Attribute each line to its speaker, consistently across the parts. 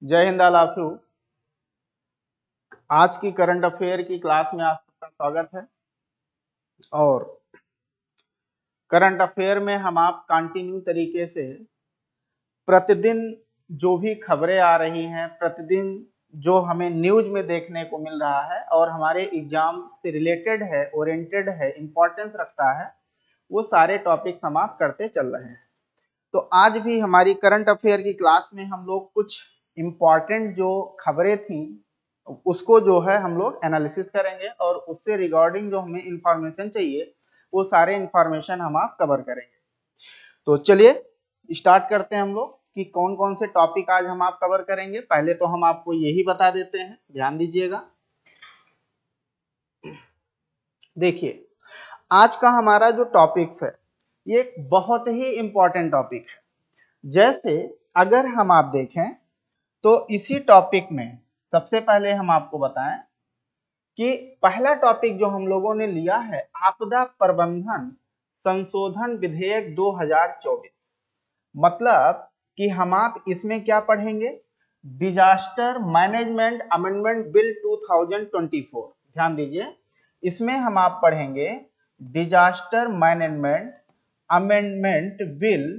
Speaker 1: जय Hind all of you. आज की करंट अफेयर की क्लास में आप सबका स्वागत है। और करंट अफेयर में हम आप कंटिन्यू तरीके से प्रतिदिन जो भी खबरें आ रही हैं, प्रतिदिन जो हमें न्यूज में देखने को मिल रहा है और हमारे एग्जाम से रिलेटेड है, ओरिएंटेड है, इंपॉर्टेंस रखता है, वो सारे टॉपिक्स हम आप करते चल रहे हैं। तो आज भी हमारी करंट अफेयर की क्लास में हम लोग कुछ इम्पॉर्टेंट जो खबरें थी उसको जो है हम लोग एनालिसिस करेंगे और उससे रिगार्डिंग जो हमें इंफॉर्मेशन चाहिए वो सारे इंफॉर्मेशन हम आप कवर करेंगे। तो चलिए स्टार्ट करते हैं हम लोग कि कौन कौन से टॉपिक आज हम आप कवर करेंगे। पहले तो हम आपको यही बता देते हैं, ध्यान दीजिएगा। देखिए, आज का हमारा जो टॉपिक्स है ये एक बहुत ही इंपॉर्टेंट टॉपिक है। जैसे अगर हम आप देखें तो इसी टॉपिक में सबसे पहले हम आपको बताएं कि पहला टॉपिक जो हम लोगों ने लिया है आपदा प्रबंधन संशोधन विधेयक 2024। मतलब कि हम आप इसमें क्या पढ़ेंगे, डिजास्टर मैनेजमेंट अमेंडमेंट बिल 2024। ध्यान दीजिए, इसमें हम आप पढ़ेंगे डिजास्टर मैनेजमेंट अमेंडमेंट बिल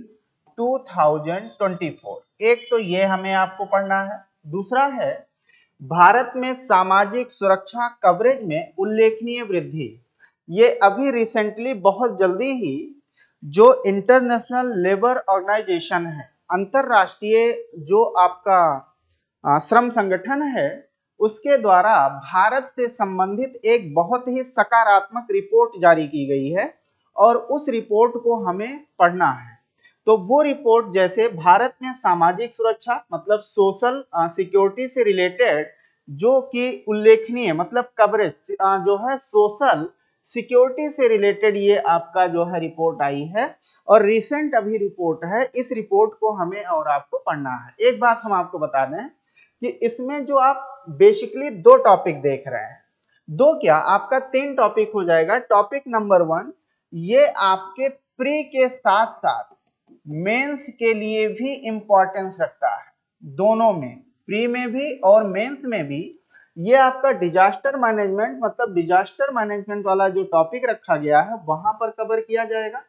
Speaker 1: 2024। एक तो ये हमें आपको पढ़ना है। दूसरा है भारत में सामाजिक सुरक्षा कवरेज में उल्लेखनीय वृद्धि। ये अभी रिसेंटली बहुत जल्दी ही जो इंटरनेशनल लेबर ऑर्गेनाइजेशन है, अंतरराष्ट्रीय जो आपका श्रम संगठन है, उसके द्वारा भारत से संबंधित एक बहुत ही सकारात्मक रिपोर्ट जारी की गई है और उस रिपोर्ट को हमें पढ़ना है। तो वो रिपोर्ट जैसे भारत में सामाजिक सुरक्षा मतलब सोशल सिक्योरिटी से रिलेटेड जो कि उल्लेखनीय मतलब कवरेज जो है सोशल सिक्योरिटी से रिलेटेड ये आपका जो है रिपोर्ट आई है और रिसेंट अभी रिपोर्ट है। इस रिपोर्ट को हमें और आपको पढ़ना है। एक बात हम आपको बता दें कि इसमें जो आप बेसिकली दो टॉपिक देख रहे हैं, दो क्या आपका तीन टॉपिक हो जाएगा। टॉपिक नंबर 1 ये आपके प्री के साथ साथ मेंस के लिए भी इंपॉर्टेंस रखता है। दोनों में, प्री में भी और मेंस में भी, ये आपका डिजास्टर मैनेजमेंट मतलब डिजास्टर मैनेजमेंट वाला जो टॉपिक रखा गया है वहां पर कवर किया जाएगा।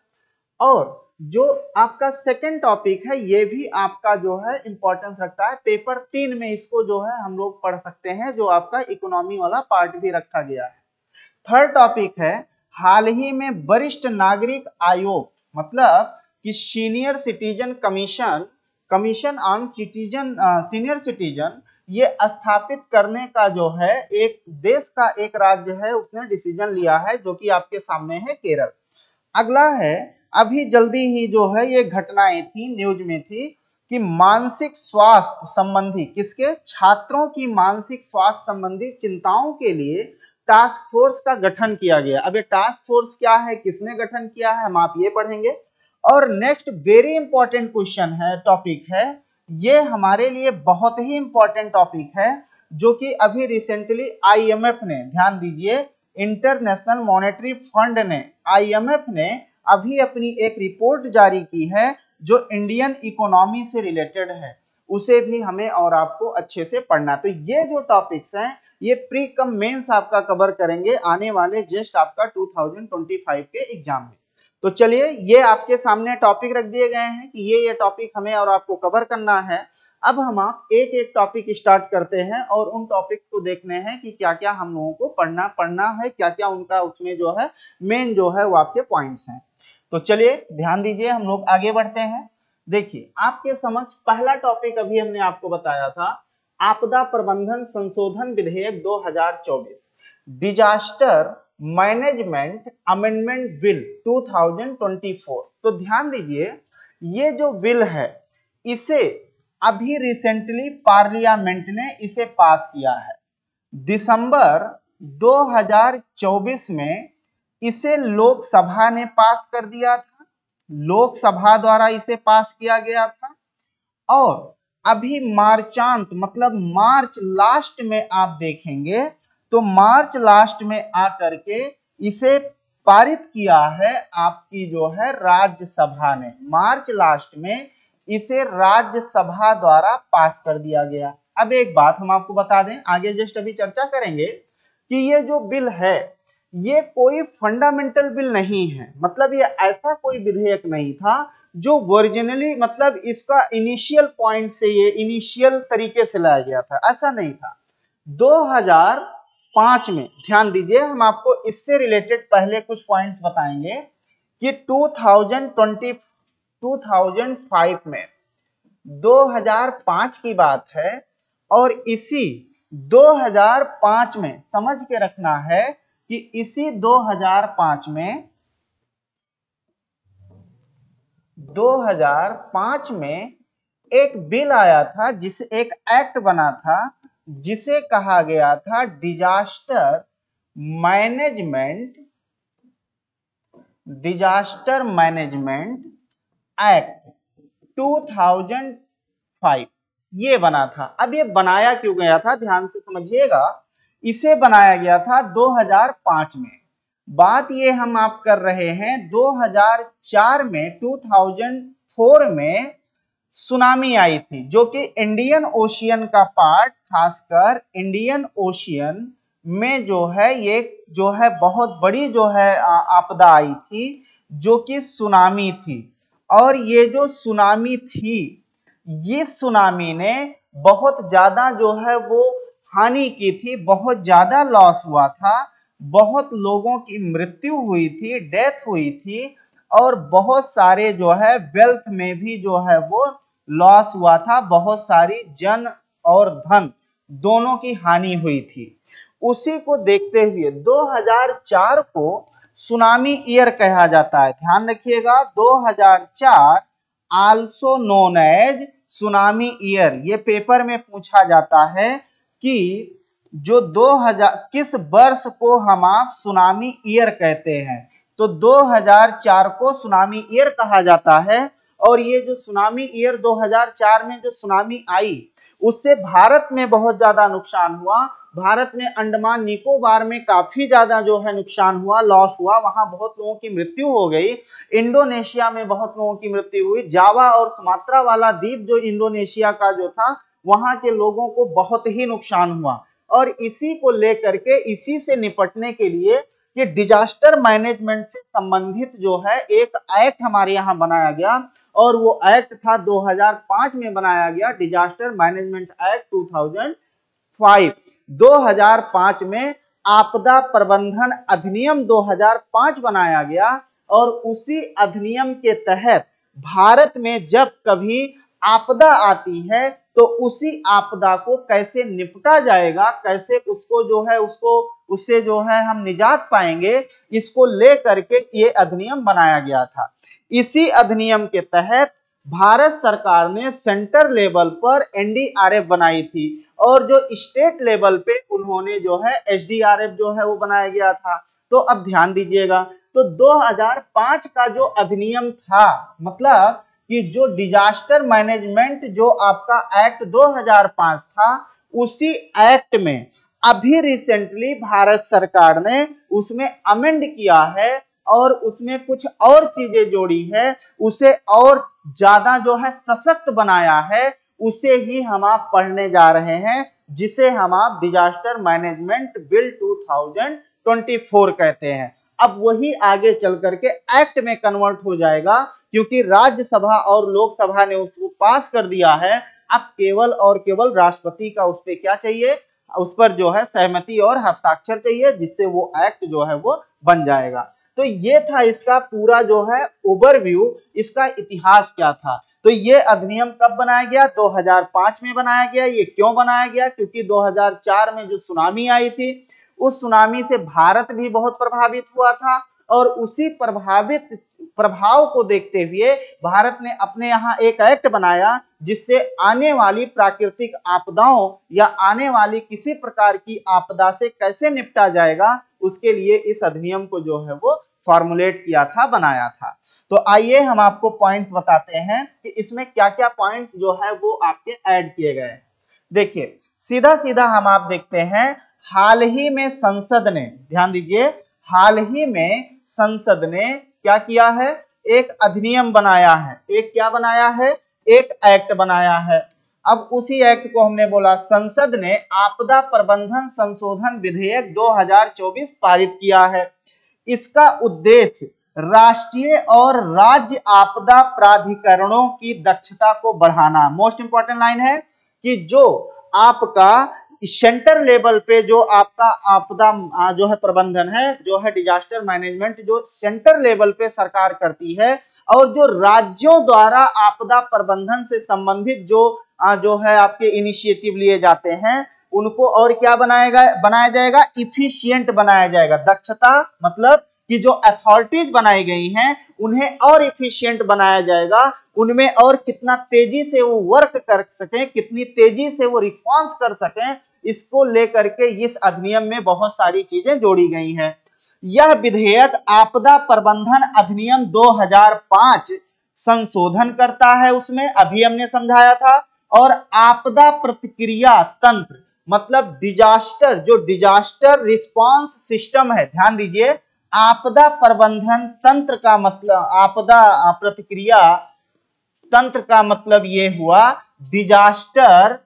Speaker 1: और जो आपका सेकंड टॉपिक है ये भी आपका जो है इंपॉर्टेंस रखता है। पेपर 3 में इसको जो है हम लोग पढ़ सकते हैं, जो आपका इकोनॉमी वाला पार्ट भी रखा गया है। थर्ड टॉपिक है हाल ही में वरिष्ठ नागरिक आयोग मतलब कि senior citizen commission, commission on citizen senior citizen, ये स्थापित करने का जो है एक देश का एक राज्य है उसने डिसीजन लिया है जो कि आपके सामने है केरल। अगला है अभी जल्दी ही जो है ये घटनाएं थी, न्यूज में थी कि मानसिक स्वास्थ्य संबंधी किसके छात्रों की मानसिक स्वास्थ्य संबंधी चिंताओं के लिए टास्क फोर्स का गठन किया गया। अब ये टास्क फोर्स क्या है, किसने गठन किया है, हम आप ये पढ़ेंगे। और नेक्स्ट वेरी इंपॉर्टेंट क्वेश्चन है, टॉपिक है, ये हमारे लिए बहुत ही इंपॉर्टेंट टॉपिक है जो कि अभी रिसेंटली आईएमएफ ने, ध्यान दीजिए, इंटरनेशनल मॉनेटरी फंड ने, आईएमएफ ने अभी अपनी एक रिपोर्ट जारी की है जो इंडियन इकोनॉमी से रिलेटेड है, उसे भी हमें और आपको अच्छे से पढ़ना। तो ये जो टॉपिक्स हैं ये प्री कम मेंस आपका कवर करेंगे आने वाले जस्ट आपका 2025 के एग्जाम में। तो चलिए ये आपके सामने टॉपिक रख दिए गए हैं कि ये टॉपिक हमें और आपको कवर करना है। अब हम आप एक एक टॉपिक स्टार्ट करते हैं और उन टॉपिक्स को देखने हैं कि क्या क्या हम लोगों को पढ़ना है, क्या क्या उनका उसमें जो है मेन जो है वो आपके पॉइंट्स हैं। तो चलिए ध्यान दीजिए, हम लोग आगे बढ़ते हैं। देखिए आपके समक्ष पहला टॉपिक अभी हमने आपको बताया था आपदा प्रबंधन संशोधन विधेयक 2024, डिजास्टर मैनेजमेंट अमेंडमेंट बिल 2024। तो ध्यान दीजिए ये जो बिल है इसे अभी रिसेंटली पार्लियामेंट ने इसे पास किया है। दिसंबर 2024 में इसे लोकसभा ने पास कर दिया था, लोकसभा द्वारा इसे पास किया गया था। और अभी मार्चांत मतलब मार्च लास्ट में आप देखेंगे तो मार्च लास्ट में आकर के इसे पारित किया है आपकी जो है राज्यसभा ने। मार्च लास्ट में इसे राज्यसभा द्वारा पास कर दिया गया। अब एक बात हम आपको बता दें, आगे जस्ट अभी चर्चा करेंगे कि ये जो बिल है ये कोई फंडामेंटल बिल नहीं है, मतलब ये ऐसा कोई विधेयक नहीं था जो ओरिजिनली मतलब इसका इनिशियल पॉइंट से ये इनिशियल तरीके से लाया गया था, ऐसा नहीं था। 2005 में ध्यान दीजिए, हम आपको इससे रिलेटेड पहले कुछ पॉइंट्स बताएंगे कि 2005 में 2005 की बात है और इसी 2005 में समझ के रखना है कि इसी 2005 में एक बिल आया था, जिसे एक एक्ट बना था जिसे कहा गया था डिजास्टर मैनेजमेंट एक्ट 2005 ये बना था। अब ये बनाया क्यों गया था, ध्यान से समझिएगा। इसे बनाया गया था 2005 में। बात ये हम आप कर रहे हैं 2004 में 2004 में सुनामी आई थी, जो कि इंडियन ओशियन का पार्ट, खासकर इंडियन ओशियन में जो है ये जो है बहुत बड़ी जो है आपदा आई थी, जो कि सुनामी थी। और ये जो सुनामी थी, ये सुनामी ने बहुत ज्यादा जो है वो हानि की थी, बहुत ज्यादा लॉस हुआ था, बहुत लोगों की मृत्यु हुई थी, डेथ हुई थी, और बहुत सारे जो है वेल्थ में भी जो है वो लॉस हुआ था, बहुत सारी जन और धन दोनों की हानि हुई थी। उसी को देखते हुए 2004 को सुनामी ईयर कहा जाता है, ध्यान रखिएगा। 2004 also known as tsunami year. ये पेपर में पूछा जाता है कि जो 2000 किस वर्ष को हम आप सुनामी ईयर कहते हैं, तो 2004 को सुनामी ईयर कहा जाता है। और ये जो सुनामी ईयर 2004 में जो सुनामी आई, उससे भारत में बहुत ज्यादा नुकसान हुआ। भारत में अंडमान निकोबार में काफी ज्यादा जो है नुकसान हुआ, लॉस हुआ, वहां बहुत लोगों की मृत्यु हो गई। इंडोनेशिया में बहुत लोगों की मृत्यु हुई। जावा और सुमात्रा वाला द्वीप जो इंडोनेशिया का जो था, वहां के लोगों को बहुत ही नुकसान हुआ। और इसी को लेकर के, इसी से निपटने के लिए ये डिजास्टर मैनेजमेंट से संबंधित जो है एक एक्ट हमारे यहाँ बनाया गया, और वो एक्ट था 2005 में बनाया गया, डिजास्टर मैनेजमेंट एक्ट 2005। 2005 में आपदा प्रबंधन अधिनियम 2005 बनाया गया, और उसी अधिनियम के तहत भारत में जब कभी आपदा आती है तो उसी आपदा को कैसे निपटा जाएगा, कैसे उसको जो है उससे जो है हम निजात पाएंगे, इसको लेकर के ये अधिनियम बनाया गया था। इसी अधिनियम के तहत भारत सरकार ने सेंटर लेवल पर एनडीआरएफ बनाई थी, और जो स्टेट लेवल पे उन्होंने जो है एसडीआरएफ जो है वो बनाया गया था। तो अब ध्यान दीजिएगा, तो 2005 का जो अधिनियम था, मतलब कि जो डिजास्टर मैनेजमेंट जो आपका एक्ट 2005 था, उसी एक्ट में अभी रिसेंटली भारत सरकार ने उसमें अमेंड किया है, और उसमें कुछ और चीजें जोड़ी है, उसे और ज्यादा जो है सशक्त बनाया है। उसे ही हम आप पढ़ने जा रहे हैं, जिसे हम आप डिजास्टर मैनेजमेंट बिल 2024 कहते हैं। अब वही आगे चल करके एक्ट में कन्वर्ट हो जाएगा, क्योंकि राज्यसभा और लोकसभा ने उसको पास कर दिया है। अब केवल और केवल राष्ट्रपति का उस पर क्या चाहिए, उस पर जो है सहमति और हस्ताक्षर चाहिए, जिससे वो एक्ट जो है वो बन जाएगा। तो ये था इसका पूरा जो है ओवरव्यू, इसका इतिहास क्या था। तो ये अधिनियम कब बनाया गया, 2005 में बनाया गया। ये क्यों बनाया गया, क्योंकि 2004 में जो सुनामी आई थी, उस सुनामी से भारत भी बहुत प्रभावित हुआ था, और उसी प्रभाव को देखते हुए भारत ने अपने यहाँ एक एक्ट बनाया, जिससे आने वाली प्राकृतिक आपदाओं या आने वाली किसी प्रकार की आपदा से कैसे निपटा जाएगा, उसके लिए इस अधिनियम को जो है वो फॉर्मुलेट किया था, बनाया था। तो आइए हम आपको पॉइंट्स बताते हैं कि इसमें क्या क्या पॉइंट्स जो है वो आपके ऐड किए गए। देखिए सीधा सीधा हम आप देखते हैं, हाल ही में संसद ने, ध्यान दीजिए, हाल ही में संसद ने क्या किया है, एक अधिनियम बनाया है। एक क्या बनाया है, एक एक्ट बनाया है। अब उसी एक्ट को हमने बोला संसद ने आपदा प्रबंधन संशोधन विधेयक 2024 पारित किया है। इसका उद्देश्य राष्ट्रीय और राज्य आपदा प्राधिकरणों की दक्षता को बढ़ाना। मोस्ट इंपॉर्टेंट लाइन है कि जो आपका सेंटर लेवल पे जो आपका आपदा जो है प्रबंधन है, जो है डिजास्टर मैनेजमेंट, जो सेंटर लेवल पे सरकार करती है, और जो राज्यों द्वारा आपदा प्रबंधन से संबंधित जो है आपके इनिशिएटिव लिए जाते हैं, उनको और क्या बनाया जाएगा, इफिशिएंट बनाया जाएगा। दक्षता मतलब कि जो अथॉरिटीज बनाई गई हैं उन्हें और इफिशिएंट बनाया जाएगा, उनमें और कितना तेजी से वो वर्क कर सकें, कितनी तेजी से वो रिस्पॉन्स कर सकें, इसको लेकर के इस अधिनियम में बहुत सारी चीजें जोड़ी गई हैं। यह विधेयक आपदा प्रबंधन अधिनियम 2005 संशोधन करता है, उसमें अभी हमने समझाया था। और आपदा प्रतिक्रिया तंत्र मतलब डिजास्टर, जो डिजास्टर रिस्पांस सिस्टम है, ध्यान दीजिए, आपदा प्रबंधन तंत्र का मतलब, आपदा प्रतिक्रिया तंत्र का मतलब ये हुआ डिजास्टर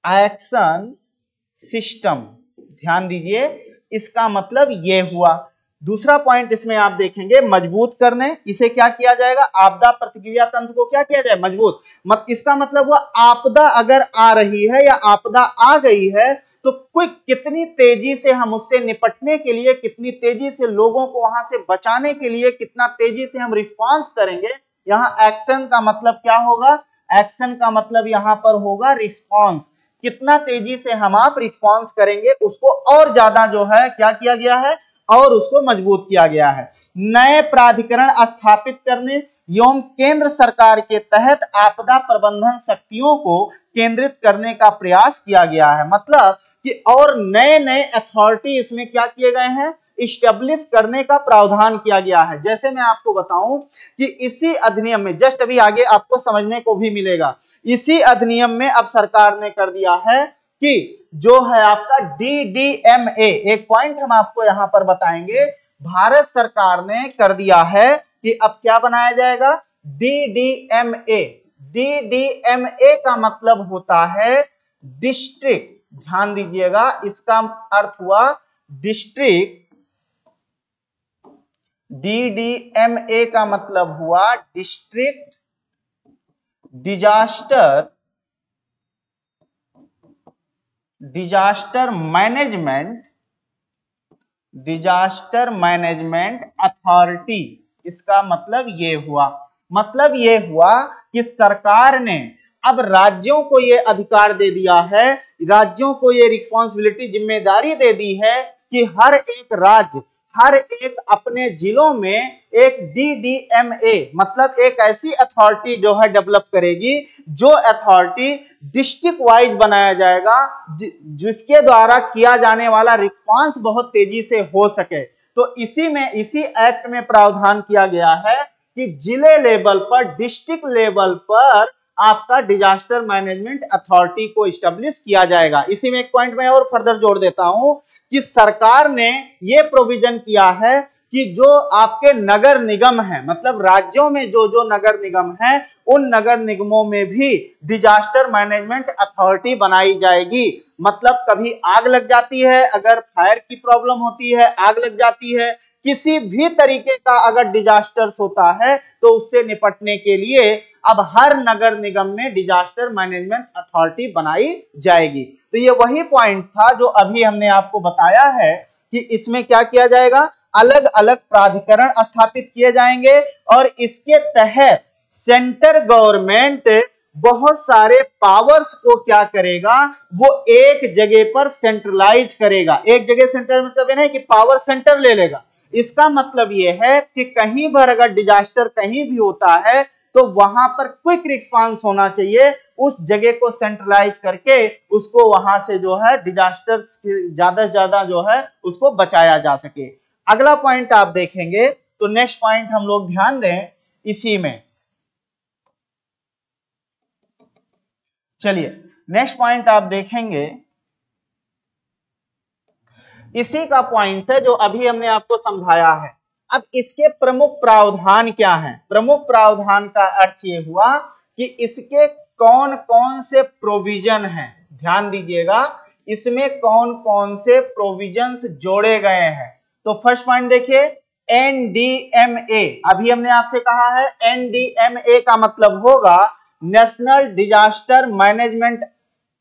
Speaker 1: एक्शन सिस्टम। ध्यान दीजिए, इसका मतलब ये हुआ। दूसरा पॉइंट इसमें आप देखेंगे मजबूत करने, इसे क्या किया जाएगा, आपदा प्रतिक्रिया तंत्र को क्या किया जाए, मजबूत। इसका मतलब हुआ आपदा अगर आ रही है या आपदा आ गई है तो कितनी तेजी से हम उससे निपटने के लिए, कितनी तेजी से लोगों को वहां से बचाने के लिए, कितना तेजी से हम रिस्पांस करेंगे। यहाँ एक्शन का मतलब क्या होगा, एक्शन का मतलब यहाँ पर होगा रिस्पांस। कितना तेजी से हम आप रिस्पांस करेंगे, उसको और ज्यादा जो है क्या किया गया है, और उसको मजबूत किया गया है। नए प्राधिकरण स्थापित करने एवं केंद्र सरकार के तहत आपदा प्रबंधन शक्तियों को केंद्रित करने का प्रयास किया गया है। मतलब कि और नए नए अथॉरिटी इसमें क्या किए गए हैं, इस्टेब्लिश करने का प्रावधान किया गया है। जैसे मैं आपको बताऊं कि इसी अधिनियम में, जस्ट अभी आगे आपको समझने को भी मिलेगा, इसी अधिनियम में अब सरकार ने कर दिया है कि जो है आपका DDMA, एक पॉइंट हम आपको यहां पर बताएंगे, भारत सरकार ने कर दिया है कि अब क्या बनाया जाएगा, DDMA। DDMA का मतलब होता है डिस्ट्रिक्ट, ध्यान दीजिएगा, इसका अर्थ हुआ डिस्ट्रिक्ट। DDMA का मतलब हुआ डिस्ट्रिक्ट डिजास्टर मैनेजमेंट अथॉरिटी। इसका मतलब ये हुआ कि सरकार ने अब राज्यों को ये अधिकार दे दिया है, राज्यों को ये रिस्पांसिबिलिटी, जिम्मेदारी दे दी है कि हर एक राज्य, हर एक अपने जिलों में एक DDMA मतलब एक ऐसी अथॉरिटी जो है डेवलप करेगी, जो अथॉरिटी डिस्ट्रिक्ट वाइज बनाया जाएगा, जिसके द्वारा किया जाने वाला रिस्पांस बहुत तेजी से हो सके। तो इसी एक्ट में प्रावधान किया गया है कि जिले लेवल पर, डिस्ट्रिक्ट लेवल पर आपका डिजास्टर मैनेजमेंट अथॉरिटी को इस्टेब्लिश किया जाएगा। इसी में एक पॉइंट मैं और फर्दर जोड़ देता हूं कि सरकार ने यह प्रोविजन किया है कि जो आपके नगर निगम है, मतलब राज्यों में जो जो नगर निगम है, उन नगर निगमों में भी डिजास्टर मैनेजमेंट अथॉरिटी बनाई जाएगी। मतलब कभी आग लग जाती है, अगर फायर की प्रॉब्लम होती है, आग लग जाती है, किसी भी तरीके का अगर डिजास्टर्स होता है, तो उससे निपटने के लिए अब हर नगर निगम में डिजास्टर मैनेजमेंट अथॉरिटी बनाई जाएगी। तो ये वही पॉइंट था जो अभी हमने आपको बताया है कि इसमें क्या किया जाएगा, अलग अलग प्राधिकरण स्थापित किए जाएंगे, और इसके तहत सेंटर गवर्नमेंट बहुत सारे पावर्स को क्या करेगा, वो एक जगह पर सेंट्रलाइज करेगा। एक जगह सेंटर मतलब नहीं कि पावर सेंटर ले लेगा, इसका मतलब यह है कि कहीं पर अगर डिजास्टर कहीं भी होता है तो वहां पर क्विक रिस्पांस होना चाहिए, उस जगह को सेंट्रलाइज करके उसको वहां से जो है डिजास्टर ज्यादा से ज्यादा जो है उसको बचाया जा सके। अगला पॉइंट आप देखेंगे तो नेक्स्ट पॉइंट हम लोग ध्यान दें इसी में। चलिए नेक्स्ट पॉइंट आप देखेंगे, इसी का पॉइंट है जो अभी हमने आपको समझाया है। अब इसके प्रमुख प्रावधान क्या हैं? प्रमुख प्रावधान का अर्थ ये हुआ कि इसके कौन कौन से प्रोविजन हैं, ध्यान दीजिएगा, इसमें कौन कौन से प्रोविजंस जोड़े गए हैं। तो फर्स्ट पॉइंट देखिए, एनडीएमए। अभी हमने आपसे कहा है एनडीएमए का मतलब होगा नेशनल डिजास्टर मैनेजमेंट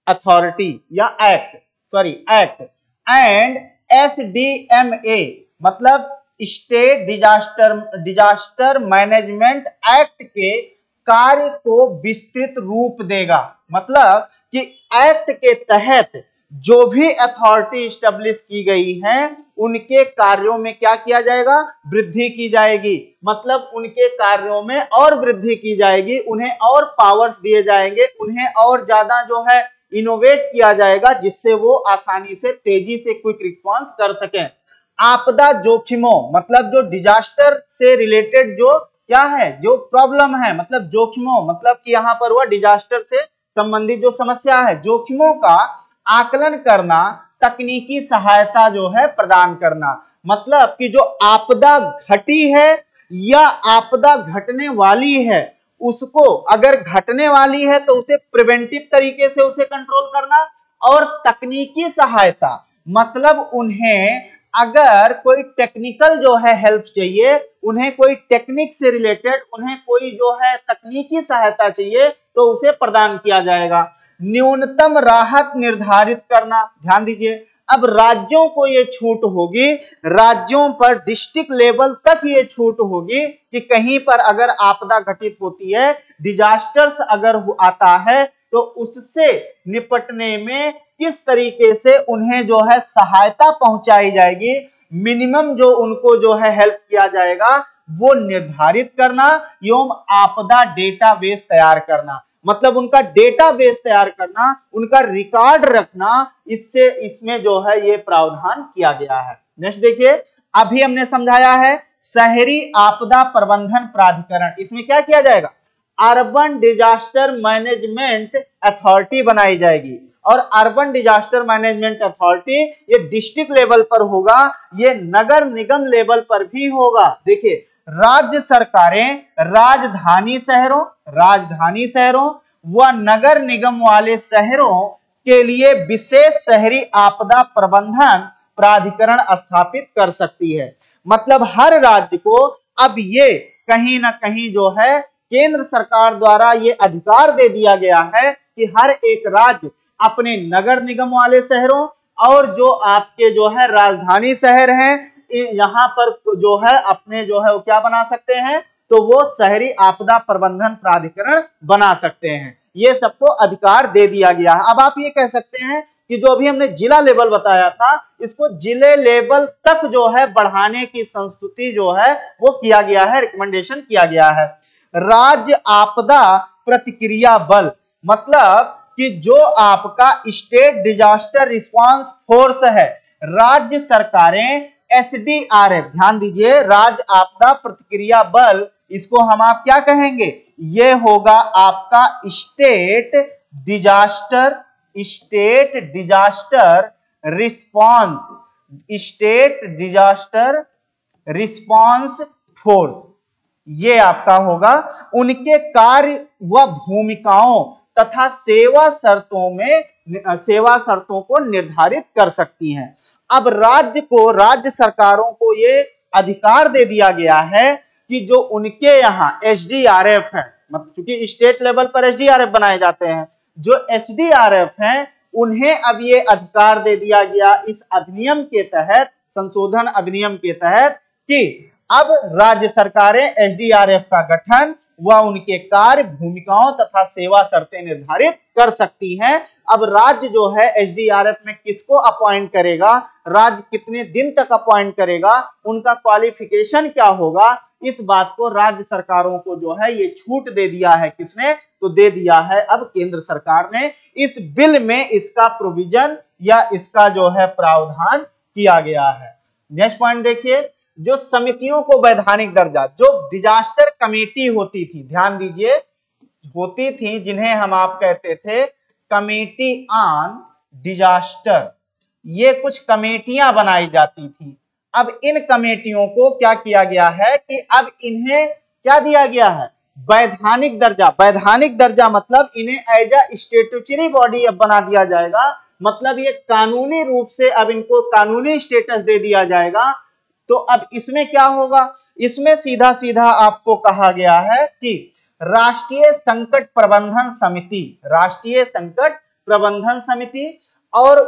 Speaker 1: अथॉरिटी या एक्ट एंड एसडीएमए मतलब स्टेट डिजास्टर मैनेजमेंट एक्ट के कार्य को विस्तृत रूप देगा। मतलब कि एक्ट के तहत जो भी अथॉरिटी स्टैब्लिश की गई है उनके कार्यों में क्या किया जाएगा? वृद्धि की जाएगी। मतलब उनके कार्यों में और वृद्धि की जाएगी, उन्हें और पावर्स दिए जाएंगे, उन्हें और ज्यादा जो है इनोवेट किया जाएगा, जिससे वो आसानी से तेजी से क्विक रिस्पॉन्स कर सकें। आपदा जोखिमों मतलब जो डिजास्टर से रिलेटेड जो क्या है, जो प्रॉब्लम है, मतलब जोखिमों मतलब कि यहां पर हुआ डिजास्टर से संबंधित जो समस्या है, जोखिमों का आकलन करना, तकनीकी सहायता जो है प्रदान करना। मतलब कि जो आपदा घटी है या आपदा घटने वाली है, उसको अगर घटने वाली है तो उसे प्रिवेंटिव तरीके से उसे कंट्रोल करना, और तकनीकी सहायता मतलब उन्हें अगर कोई टेक्निकल जो है हेल्प चाहिए, उन्हें कोई टेक्निक से रिलेटेड उन्हें कोई जो है तकनीकी सहायता चाहिए तो उसे प्रदान किया जाएगा। न्यूनतम राहत निर्धारित करना, ध्यान दीजिए, अब राज्यों को ये छूट होगी, राज्यों पर डिस्ट्रिक्ट लेवल तक ये छूट होगी कि कहीं पर अगर आपदा घटित होती है, डिजास्टर्स अगर आता है, तो उससे निपटने में किस तरीके से उन्हें जो है सहायता पहुंचाई जाएगी, मिनिमम जो उनको जो है हेल्प किया जाएगा वो निर्धारित करना एवं आपदा डेटाबेस तैयार करना। मतलब उनका डेटाबेस तैयार करना, उनका रिकॉर्ड रखना, इससे इसमें जो है ये प्रावधान किया गया है। नेक्स्ट देखिए, अभी हमने समझाया है शहरी आपदा प्रबंधन प्राधिकरण, इसमें क्या किया जाएगा? अर्बन डिजास्टर मैनेजमेंट अथॉरिटी बनाई जाएगी, और अर्बन डिजास्टर मैनेजमेंट अथॉरिटी ये डिस्ट्रिक्ट लेवल पर होगा, ये नगर निगम लेवल पर भी होगा। देखिए, राज्य सरकारें राजधानी शहरों व नगर निगम वाले शहरों के लिए विशेष शहरी आपदा प्रबंधन प्राधिकरण स्थापित कर सकती है। मतलब हर राज्य को अब ये कहीं ना कहीं जो है केंद्र सरकार द्वारा ये अधिकार दे दिया गया है कि हर एक राज्य अपने नगर निगम वाले शहरों और जो आपके जो है राजधानी शहर हैं, यहाँ पर जो है अपने जो है वो क्या बना सकते हैं, तो वो शहरी आपदा प्रबंधन प्राधिकरण बना सकते हैं। ये सबको अधिकार दे दिया गया है। अब आप ये कह सकते हैं कि जो अभी हमने जिला लेवल बताया था, इसको जिले लेवल तक जो है बढ़ाने की संस्तुति जो है वो किया गया है, रिकमेंडेशन किया गया है। राज्य आपदा प्रतिक्रिया बल मतलब कि जो आपका स्टेट डिजास्टर रिस्पांस फोर्स है, राज्य सरकारें एसडीआरएफ, ध्यान दीजिए, राज्य आपदा प्रतिक्रिया बल, इसको हम आप क्या कहेंगे? ये होगा आपका स्टेट डिजास्टर रिस्पांस फोर्स, ये आपका होगा। उनके कार्य व भूमिकाओं तथा सेवा शर्तों को निर्धारित कर सकती हैं। अब राज्य सरकारों को ये अधिकार दे दिया गया है कि जो उनके यहाँ एसडीआरएफ है, मतलब क्योंकि स्टेट लेवल पर एसडीआरएफ बनाए जाते हैं, जो एसडीआरएफ हैं उन्हें अब ये अधिकार दे दिया गया इस अधिनियम के तहत, संशोधन अधिनियम के तहत, कि अब राज्य सरकारें एसडीआरएफ का गठन व उनके कार्य, भूमिकाओं तथा सेवा शर्तें निर्धारित कर सकती हैं। अब राज्य जो है एसडीआरएफ में किसको अपॉइंट करेगा, राज्य कितने दिन तक अपॉइंट करेगा, उनका क्वालिफिकेशन क्या होगा, इस बात को राज्य सरकारों को जो है ये छूट दे दिया है। किसने? तो दे दिया है अब केंद्र सरकार ने। इस बिल में इसका प्रोविजन या इसका जो है प्रावधान किया गया है। नेक्स्ट पॉइंट देखिए, जो समितियों को वैधानिक दर्जा, जो डिजास्टर कमेटी होती थी, ध्यान दीजिए, होती थी जिन्हें हम आप कहते थे कमेटी ऑन डिजास्टर, ये कुछ कमेटियां बनाई जाती थी। अब इन कमेटियों को क्या किया गया है कि अब इन्हें क्या दिया गया है, वैधानिक दर्जा। वैधानिक दर्जा मतलब इन्हें एज अ स्टेट्यूटरी बॉडी अब बना दिया जाएगा, मतलब ये कानूनी रूप से अब इनको कानूनी स्टेटस दे दिया जाएगा। तो अब इसमें क्या होगा, इसमें सीधा सीधा आपको कहा गया है कि राष्ट्रीय संकट प्रबंधन समिति, राष्ट्रीय संकट प्रबंधन समिति और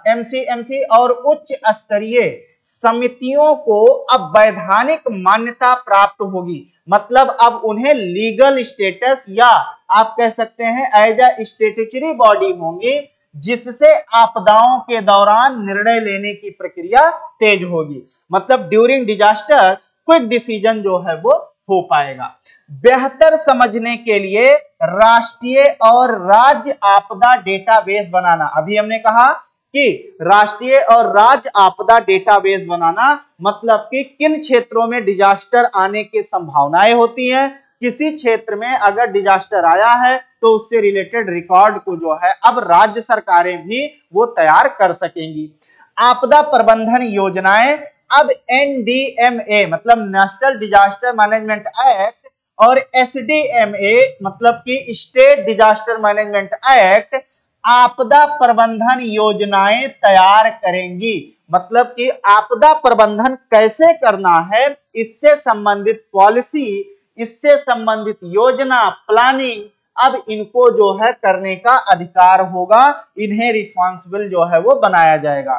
Speaker 1: एमसीएमसी और उच्च स्तरीय समितियों को अब वैधानिक मान्यता प्राप्त होगी। मतलब अब उन्हें लीगल स्टेटस या आप कह सकते हैं एज अ स्टेट्यूटरी बॉडी होंगी, जिससे आपदाओं के दौरान निर्णय लेने की प्रक्रिया तेज होगी। मतलब ड्यूरिंग डिजास्टर क्विक डिसीजन जो है वो हो पाएगा। बेहतर समझने के लिए राष्ट्रीय और राज्य आपदा डेटाबेस बनाना, अभी हमने कहा कि राष्ट्रीय और राज्य आपदा डेटाबेस बनाना मतलब कि किन क्षेत्रों में डिजास्टर आने की संभावनाएं होती हैं, किसी क्षेत्र में अगर डिजास्टर आया है तो उससे रिलेटेड रिकॉर्ड को जो है अब राज्य सरकारें भी वो तैयार कर सकेंगी। आपदा प्रबंधन योजनाएं, अब एनडीएमए मतलब नेशनल डिजास्टर मैनेजमेंट एक्ट और एसडीएमए मतलब कि स्टेट डिजास्टर मैनेजमेंट एक्ट आपदा प्रबंधन योजनाएं तैयार करेंगी। मतलब कि आपदा प्रबंधन कैसे करना है, इससे संबंधित पॉलिसी, इससे संबंधित योजना, प्लानिंग, अब इनको जो है करने का अधिकार होगा, इन्हें रिस्पॉन्सिबल जो है वो बनाया जाएगा।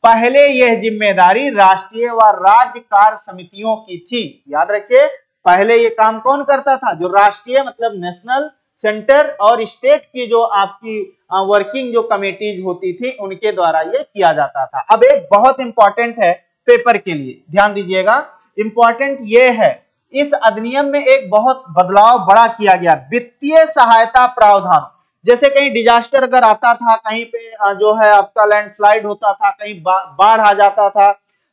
Speaker 1: पहले यह जिम्मेदारी राष्ट्रीय व राज्य कार्य समितियों की थी। याद रखिए, पहले ये काम कौन करता था, जो राष्ट्रीय मतलब नेशनल, सेंटर और स्टेट की जो आपकी वर्किंग जो कमेटीज होती थी उनके द्वारा ये किया जाता था। अब एक बहुत इंपॉर्टेंट है पेपर के लिए, ध्यान दीजिएगा, इंपॉर्टेंट ये है, इस अधिनियम में एक बहुत बदलाव बड़ा किया गया, वित्तीय सहायता प्रावधान। जैसे कहीं डिजास्टर अगर आता था, कहीं पे जो है आपका लैंडस्लाइड होता था, कहीं बाढ़ आ जाता था,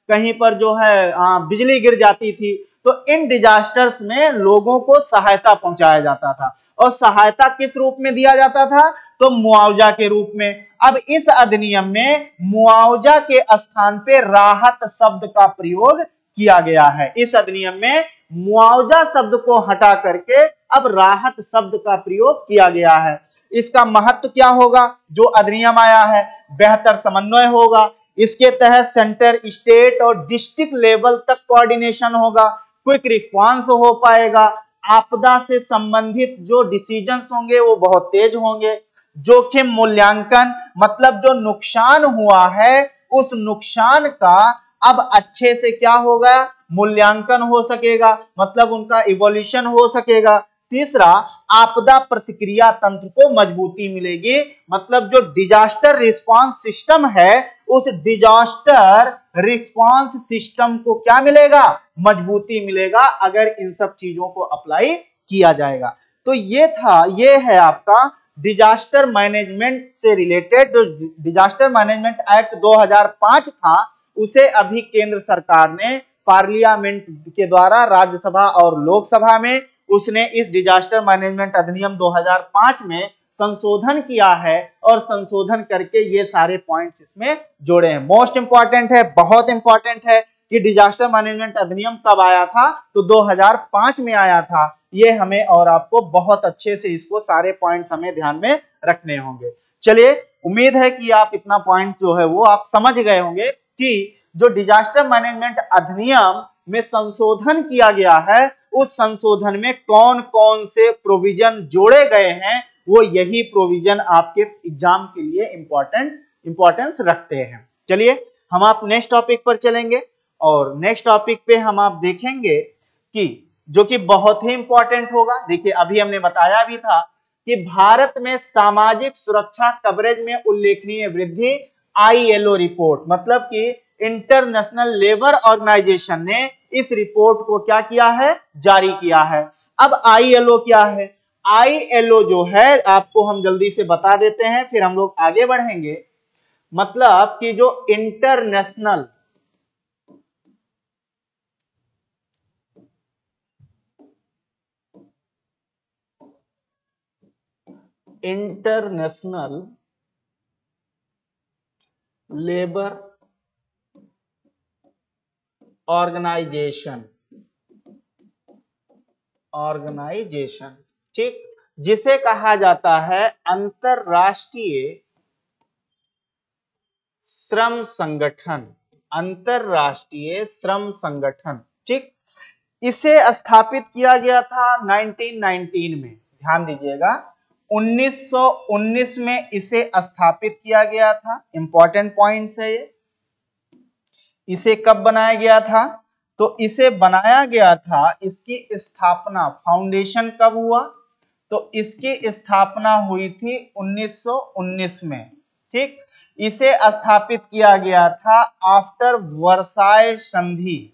Speaker 1: कहीं पर जो है बिजली गिर जाती थी, तो इन डिजास्टर्स में लोगों को सहायता पहुंचाया जाता था। और सहायता किस रूप में दिया जाता था, तो मुआवजा के रूप में। अब इस अधिनियम में मुआवजा के स्थान पे राहत शब्द का प्रयोग किया गया है। इस अधिनियम में मुआवजा शब्द को हटा करके अब राहत शब्द का प्रयोग किया गया है। इसका महत्व क्या होगा, जो अधिनियम आया है, बेहतर समन्वय होगा, इसके तहत सेंटर, स्टेट और डिस्ट्रिक्ट लेवल तक कोऑर्डिनेशन होगा, क्विक रिस्पांस हो पाएगा, आपदा से संबंधित जो डिसीजंस होंगे वो बहुत तेज होंगे। जोखिम मूल्यांकन मतलब जो नुकसान हुआ है उस नुकसान का अब अच्छे से क्या होगा, मूल्यांकन हो सकेगा, मतलब उनका इवोल्यूशन हो सकेगा। तीसरा, आपदा प्रतिक्रिया तंत्र को मजबूती मिलेगी, मतलब जो डिजास्टर रिस्पांस सिस्टम है उस डिजास्टर रिस्पांस सिस्टम को क्या मिलेगा, मजबूती मिलेगा, अगर इन सब चीजों को अप्लाई किया जाएगा। तो ये है आपका डिजास्टर मैनेजमेंट से रिलेटेड। जो डिजास्टर मैनेजमेंट एक्ट 2005 था उसे अभी केंद्र सरकार ने पार्लियामेंट के द्वारा राज्यसभा और लोकसभा में उसने इस डिजास्टर मैनेजमेंट अधिनियम 2005 में संशोधन किया है और संशोधन करके ये सारे पॉइंट्स इसमें जोड़े हैं। मोस्ट इंपॉर्टेंट है, बहुत इंपॉर्टेंट है कि डिजास्टर मैनेजमेंट अधिनियम कब आया था, तो 2005 में आया था। ये हमें और आपको बहुत अच्छे से इसको सारे पॉइंट्स हमें ध्यान में रखने होंगे। चलिए, उम्मीद है कि आप इतना पॉइंट जो है वो आप समझ गए होंगे कि जो डिजास्टर मैनेजमेंट अधिनियम में संशोधन किया गया है उस संशोधन में कौन कौन से प्रोविजन जोड़े गए हैं, वो यही प्रोविजन आपके एग्जाम के लिए इंपॉर्टेंस रखते हैं। चलिए हम आप नेक्स्ट टॉपिक पर चलेंगे और नेक्स्ट टॉपिक पे हम आप देखेंगे कि जो कि बहुत ही इंपॉर्टेंट होगा। देखिए, अभी हमने बताया भी था कि भारत में सामाजिक सुरक्षा कवरेज में उल्लेखनीय वृद्धि, आईएलओ रिपोर्ट, मतलब कि इंटरनेशनल लेबर ऑर्गेनाइजेशन ने इस रिपोर्ट को क्या किया है, जारी किया है। अब आईएलओ क्या है, आईएलओ जो है आपको हम जल्दी से बता देते हैं फिर हम लोग आगे बढ़ेंगे। मतलब कि जो इंटरनेशनल लेबर ऑर्गेनाइजेशन, ऑर्गेनाइजेशन, ठीक, जिसे कहा जाता है अंतरराष्ट्रीय श्रम संगठन, अंतरराष्ट्रीय श्रम संगठन, ठीक। इसे स्थापित किया गया था 1919 में, ध्यान दीजिएगा 1919 में इसे स्थापित किया गया था। इंपॉर्टेंट पॉइंट्स है ये। इसे कब बनाया गया था? तो इसे बनाया गया था, इसकी स्थापना, फाउंडेशन कब हुआ? तो इसकी स्थापना हुई थी 1919 में, ठीक। इसे स्थापित किया गया था आफ्टर वर्साय संधि,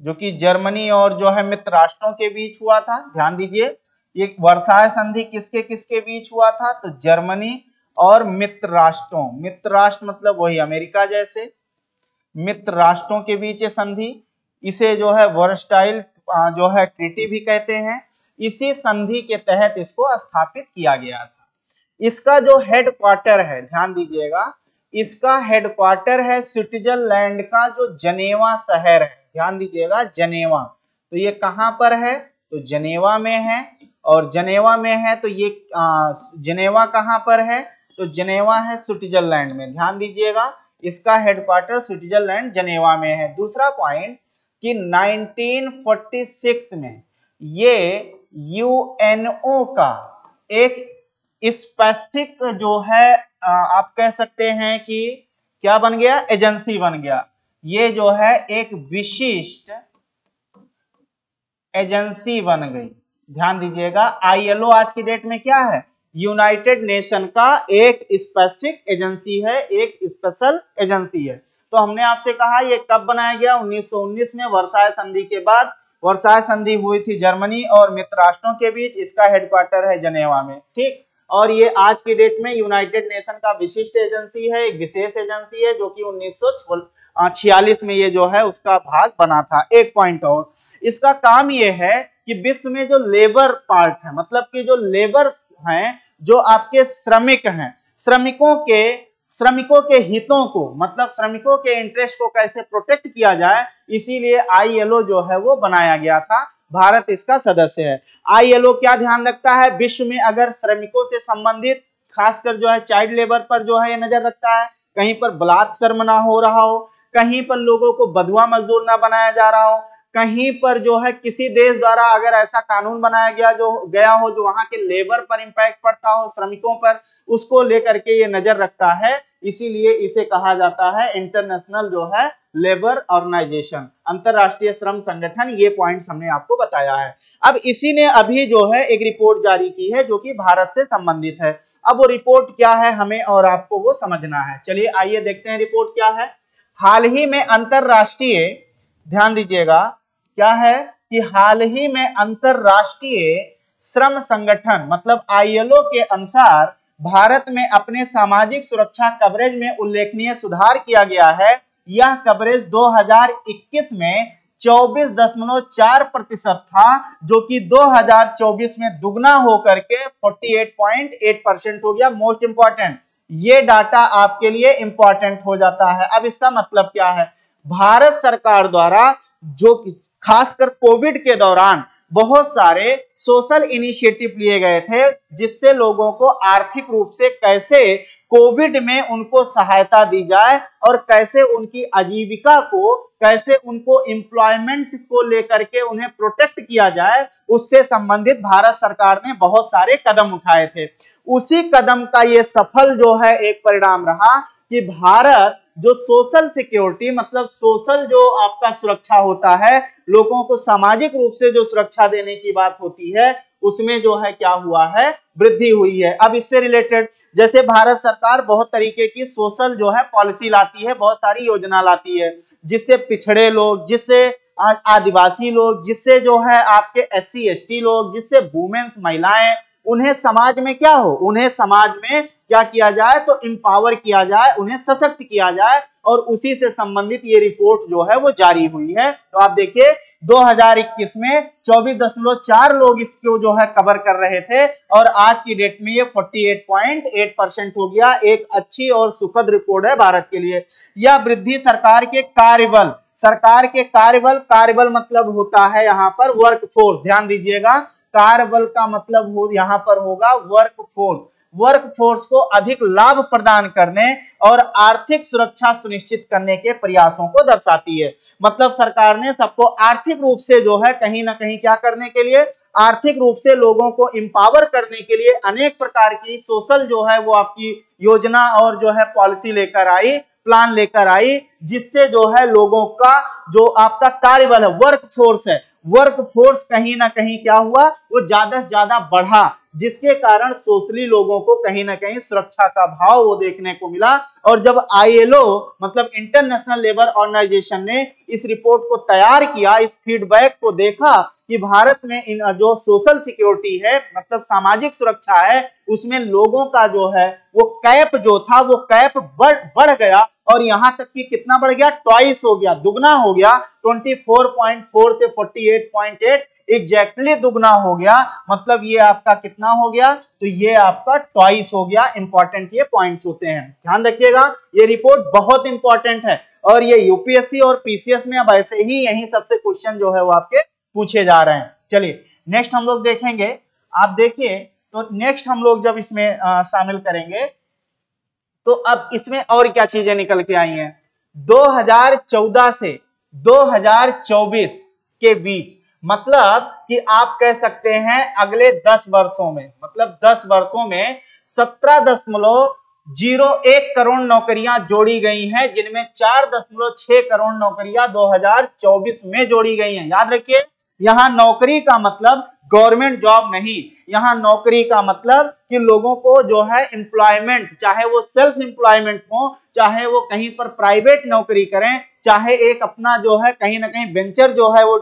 Speaker 1: जो कि जर्मनी और जो है मित्र राष्ट्रों के बीच हुआ था। ध्यान दीजिए, ये वर्साय संधि किसके किसके बीच हुआ था? तो जर्मनी और मित्र राष्ट्रों, मित्र राष्ट्र मतलब वही अमेरिका जैसे, मित्र राष्ट्रों के बीच ये संधि, इसे जो है वर्सटाइल जो है ट्रीटी भी कहते हैं। इसी संधि के तहत इसको स्थापित किया गया था। इसका जो हेडक्वार्टर है, ध्यान दीजिएगा, इसका हेडक्वार्टर है स्विट्जरलैंड का जो जनेवा शहर है। ध्यान दीजिएगा जनेवा, तो ये कहां पर है? तो जनेवा में है। और जनेवा में है तो ये जनेवा कहां पर है? तो जनेवा है स्विट्जरलैंड में। ध्यान दीजिएगा इसका हेडक्वार्टर स्विट्जरलैंड जनेवा में है। दूसरा पॉइंट कि 1946 में ये यूएनओ का एक स्पेसिफिक जो है आप कह सकते हैं कि क्या बन गया? एजेंसी बन गया। ये जो है एक विशिष्ट एजेंसी बन गई। ध्यान दीजिएगा आईएलओ आज की डेट में क्या है? यूनाइटेड नेशन का एक स्पेसिफिक एजेंसी है, एक स्पेशल एजेंसी है। तो हमने आपसे कहा ये कब बनाया गया? 1919 में, वर्साय संधि के बाद। वर्साय संधि हुई थी जर्मनी और मित्र राष्ट्रों के बीच। इसका हेडक्वार्टर है जनेवा में, ठीक। और ये आज की डेट में यूनाइटेड नेशन का विशिष्ट एजेंसी है, एक विशेष एजेंसी है, जो कि 1946 में ये जो है उसका भाग बना था। एक पॉइंट और, इसका काम ये है कि विश्व में जो लेबर पार्ट है, मतलब कि जो लेबर हैं, जो आपके श्रमिक हैं, श्रमिकों के हितों को, मतलब श्रमिकों के इंटरेस्ट को कैसे प्रोटेक्ट किया जाए, इसीलिए आईएलओ जो है वो बनाया गया था। भारत इसका सदस्य है। आईएलओ क्या ध्यान रखता है? विश्व में अगर श्रमिकों से संबंधित खासकर जो है चाइल्ड लेबर पर जो है ये नजर रखता है, कहीं पर बलात्कार ना हो रहा हो, कहीं पर लोगों को बंधुआ मजदूर ना बनाया जा रहा हो, कहीं पर जो है किसी देश द्वारा अगर ऐसा कानून बनाया गया हो जो वहां के लेबर पर इंपैक्ट पड़ता हो, श्रमिकों पर, उसको लेकर के ये नजर रखता है। इसीलिए इसे कहा जाता है इंटरनेशनल जो है लेबर ऑर्गेनाइजेशन, अंतरराष्ट्रीय श्रम संगठन। ये पॉइंट्स हमने आपको बताया है। अब इसी ने अभी जो है एक रिपोर्ट जारी की है जो कि भारत से संबंधित है। अब वो रिपोर्ट क्या है हमें और आपको वो समझना है। चलिए आइए देखते हैं रिपोर्ट क्या है। हाल ही में अंतरराष्ट्रीय, ध्यान दीजिएगा, क्या है कि हाल ही में अंतरराष्ट्रीय श्रम संगठन मतलब आईएलओ के अनुसार भारत में अपने सामाजिक सुरक्षा कवरेज में उल्लेखनीय सुधार किया गया है। यह कवरेज 2021 में 24.4% था, जो कि 2024 में दुगना होकर के 48.8% हो गया। मोस्ट इंपॉर्टेंट, ये डाटा आपके लिए इंपॉर्टेंट हो जाता है। अब इसका मतलब क्या है? भारत सरकार द्वारा जो खासकर कोविड के दौरान बहुत सारे सोशल इनिशिएटिव लिए गए थे, जिससे लोगों को आर्थिक रूप से कैसे कोविड में उनको सहायता दी जाए और कैसे उनकी आजीविका को, कैसे उनको एम्प्लॉयमेंट को लेकर के उन्हें प्रोटेक्ट किया जाए, उससे संबंधित भारत सरकार ने बहुत सारे कदम उठाए थे। उसी कदम का ये सफल जो है एक परिणाम रहा कि भारत जो सोशल सिक्योरिटी मतलब सोशल जो आपका सुरक्षा होता है, लोगों को सामाजिक रूप से जो सुरक्षा देने की बात होती है, उसमें जो है क्या हुआ है? वृद्धि हुई है। अब इससे रिलेटेड जैसे भारत सरकार बहुत तरीके की सोशल जो है पॉलिसी लाती है, बहुत सारी योजना लाती है, जिससे पिछड़े लोग, जिससे आदिवासी लोग, जिससे जो है आपके SC ST लोग, जिससे वुमेन्स महिलाएं, उन्हें समाज में क्या हो, उन्हें समाज में क्या किया जाए? तो एम्पावर किया जाए, उन्हें सशक्त किया जाए। और उसी से संबंधित ये रिपोर्ट जो है वो जारी हुई है। तो आप देखिए 2021 में 24.4 लोग इसको जो है कवर कर रहे थे और आज की डेट में ये 48.8% हो गया। एक अच्छी और सुखद रिपोर्ट है भारत के लिए। यह वृद्धि सरकार के कार्यबल, सरकार के कार्यबल, कार्यबल मतलब होता है यहाँ पर वर्क फोर्स, ध्यान दीजिएगा, कार्यबल का मतलब हो यहाँ पर होगा वर्क फोर्स। वर्क फोर्स को अधिक लाभ प्रदान करने और आर्थिक सुरक्षा सुनिश्चित करने के प्रयासों को दर्शाती है। मतलब सरकार ने सबको आर्थिक रूप से जो है कहीं ना कहीं क्या करने के लिए, आर्थिक रूप से लोगों को इंपावर करने के लिए अनेक प्रकार की सोशल जो है वो आपकी योजना और जो है पॉलिसी लेकर आई, प्लान लेकर आई, जिससे जो है लोगों का जो आपका कार्यबल है, वर्क फोर्स है, वर्क फोर्स कहीं ना कहीं क्या हुआ, वो ज्यादा से ज्यादा बढ़ा, जिसके कारण सोशली लोगों को कहीं ना कहीं सुरक्षा का भाव वो देखने को मिला। और जब आईएलओ मतलब इंटरनेशनल लेबर ऑर्गेनाइजेशन ने इस रिपोर्ट को तैयार किया, इस फीडबैक को देखा कि भारत में इन जो सोशल सिक्योरिटी है मतलब सामाजिक सुरक्षा है, उसमें लोगों का जो है वो कैप जो था वो कैप बढ़ गया और यहां तक कि कितना बढ़ गया, ट्वाइस हो गया, दुगना हो गया, 24.4 से 48.8 एग्जैक्टली दुगना हो गया। मतलब ये आपका कितना हो गया, तो ये आपका ट्वाइस हो गया। इंपॉर्टेंट ये पॉइंट्स होते हैं, ध्यान रखिएगा, ये रिपोर्ट बहुत इंपॉर्टेंट है और ये यूपीएससी और पीसीएस में अब ऐसे ही यही सबसे क्वेश्चन जो है वो आपके पूछे जा रहे हैं। चलिए नेक्स्ट हम लोग देखेंगे, आप देखिए तो नेक्स्ट हम लोग जब इसमें शामिल करेंगे तो अब इसमें और क्या चीजें निकल के आई हैं। 2014 से 2024 के बीच, मतलब कि आप कह सकते हैं अगले 10 वर्षों में, मतलब 10 वर्षों में 17.01 करोड़ नौकरियां जोड़ी गई हैं, जिनमें 4.6 करोड़ नौकरियां 2024 में जोड़ी गई हैं। याद रखिए, यहां नौकरी का मतलब गवर्नमेंट जॉब नहीं, यहां नौकरी का मतलब कि लोगों को जो है एम्प्लॉयमेंट, चाहे वो सेल्फ एम्प्लॉयमेंट हो, चाहे वो कहीं पर प्राइवेट नौकरी करें, चाहे एक अपना जो है कहीं ना कहीं वेंचर जो है वो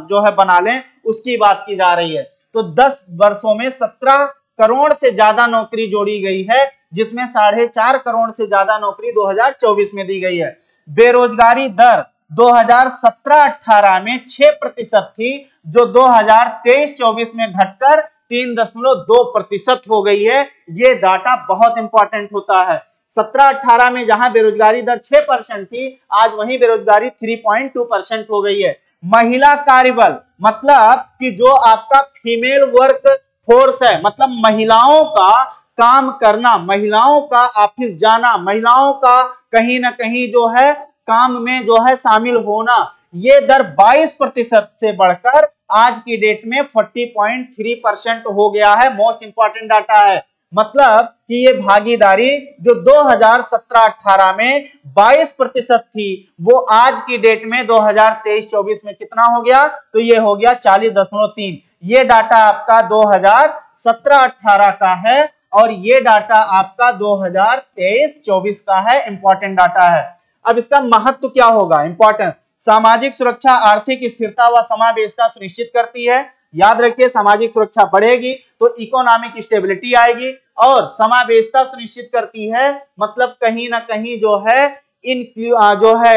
Speaker 1: जो है बना लें, उसकी बात की जा रही है। तो 10 वर्षों में 17 करोड़ से ज्यादा नौकरी जोड़ी गई है, जिसमें 4.5 करोड़ से ज्यादा नौकरी 2024 में दी गई है। बेरोजगारी दर 2017-18 में 6% थी, जो 2023-24 में घटकर 3.2% हो गई है। ये डाटा बहुत इंपॉर्टेंट होता है। 17-18 में जहां बेरोजगारी दर 6% थी, आज वहीं बेरोजगारी 3.2% हो गई है। महिला कार्यबल मतलब कि जो आपका फीमेल वर्क फोर्स है, मतलब महिलाओं का काम करना, महिलाओं का ऑफिस जाना, महिलाओं का कहीं ना कहीं जो है काम में जो है शामिल होना, ये दर 22% से बढ़कर आज की डेट में 40.3% हो गया है। मोस्ट इंपॉर्टेंट डाटा है, मतलब कि ये भागीदारी जो 2017-18 में 22% थी, वो आज की डेट में 2023-24 में कितना हो गया, तो ये हो गया 40.3। ये डाटा आपका 2017-18 का है और ये डाटा आपका 2023-24 का है। इंपॉर्टेंट डाटा है। अब इसका महत्व क्या होगा, इंपॉर्टेंट, सामाजिक सुरक्षा आर्थिक स्थिरता व समावेशिता सुनिश्चित करती है। याद रखिए, सामाजिक सुरक्षा बढ़ेगी तो इकोनॉमिक स्टेबिलिटी आएगी, और समावेशिता सुनिश्चित करती है मतलब कहीं ना कहीं जो है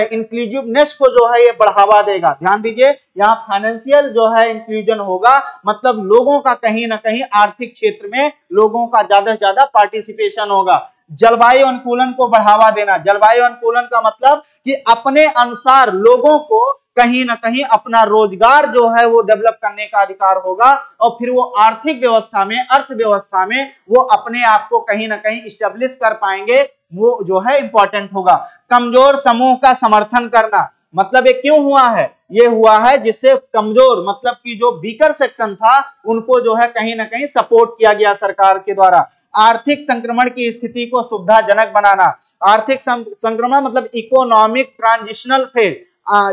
Speaker 1: इंक्लूसिवनेस को जो है ये बढ़ावा देगा। ध्यान दीजिए, यहाँ फाइनेंशियल जो है इंक्लूजन होगा, मतलब लोगों का कहीं ना कहीं आर्थिक क्षेत्र में लोगों का ज्यादा से ज्यादा पार्टिसिपेशन होगा। जलवायु अनुकूलन को बढ़ावा देना, जलवायु अनुकूलन का मतलब कि अपने अनुसार लोगों को कहीं ना कहीं अपना रोजगार जो है वो डेवलप करने का अधिकार होगा, और फिर वो आर्थिक व्यवस्था में, अर्थव्यवस्था में वो अपने आप को कहीं ना कहीं स्टेब्लिश कर पाएंगे, वो जो है इंपॉर्टेंट होगा। कमजोर समूह का समर्थन करना, मतलब ये क्यों हुआ है, ये हुआ है जिससे कमजोर मतलब कि जो वीकर सेक्शन था उनको जो है कहीं ना कहीं सपोर्ट किया गया सरकार के द्वारा। आर्थिक संक्रमण की स्थिति को सुविधाजनक बनाना, आर्थिक संक्रमण मतलब economic transitional phase.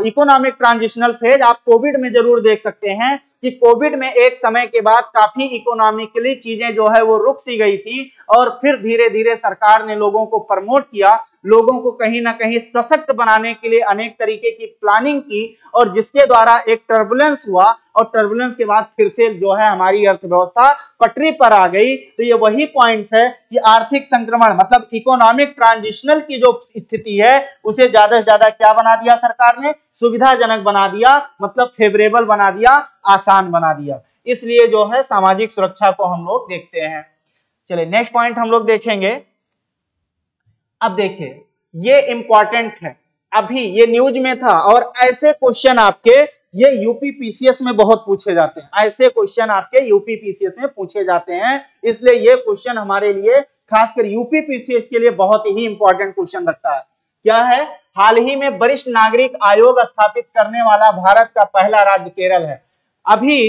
Speaker 1: Economic transitional phase आप कोविड में जरूर देख सकते हैं कि कोविड में एक समय के बाद काफी इकोनॉमिकली चीजें जो है वो रुक सी गई थी, और फिर धीरे धीरे सरकार ने लोगों को प्रमोट किया, लोगों को कहीं ना कहीं सशक्त बनाने के लिए अनेक तरीके की प्लानिंग की, और जिसके द्वारा एक टर्बुलेंस हुआ, और टर्बुलेंस के बाद फिर से जो है हमारी अर्थव्यवस्था पटरी पर आ गई। तो ये वही पॉइंट्स है कि आर्थिक संक्रमण मतलब इकोनॉमिक ट्रांजिशनल की जो स्थिति है उसे ज्यादा से ज्यादा क्या बना दिया सरकार ने, सुविधाजनक बना दिया, मतलब फेवरेबल बना दिया, आसान बना दिया। इसलिए जो है सामाजिक सुरक्षा को हम लोग देखते हैं। चलिए नेक्स्ट पॉइंट हम लोग देखेंगे। अब देखिए, ये इंपॉर्टेंट है, अभी ये न्यूज में था, और ऐसे क्वेश्चन आपके ये यूपी पीसीएस में बहुत पूछे जाते हैं, ऐसे क्वेश्चन आपके यूपी पीसीएस में पूछे जाते हैं, इसलिए ये क्वेश्चन हमारे लिए खासकर यूपी पीसीएस के लिए बहुत ही इंपॉर्टेंट क्वेश्चन रखता है। क्या है? हाल ही में वरिष्ठ नागरिक आयोग स्थापित करने वाला भारत का पहला राज्य केरल है। अभी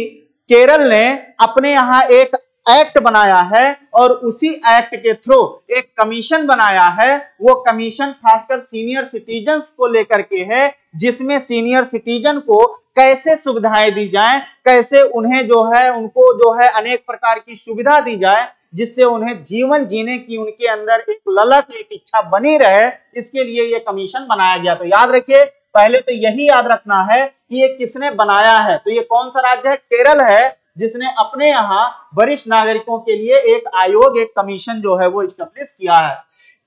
Speaker 1: केरल ने अपने यहाँ एक एक्ट बनाया है और उसी एक्ट के थ्रू एक कमीशन बनाया है। वो कमीशन खासकर सीनियर सिटीजन्स को लेकर के है, जिसमें सीनियर सिटीजन को कैसे सुविधाएं दी जाएं, कैसे उन्हें जो है उनको जो है अनेक प्रकार की सुविधा दी जाए, जिससे उन्हें जीवन जीने की उनके अंदर एक ललक, एक इच्छा बनी रहे, इसके लिए ये कमीशन बनाया गया। तो याद रखिए, पहले तो यही याद रखना है कि ये किसने बनाया है। तो ये कौन सा राज्य है? केरल है, जिसने अपने यहाँ वरिष्ठ नागरिकों के लिए एक आयोग, एक कमीशन जो है वो एस्टेब्लिश किया है।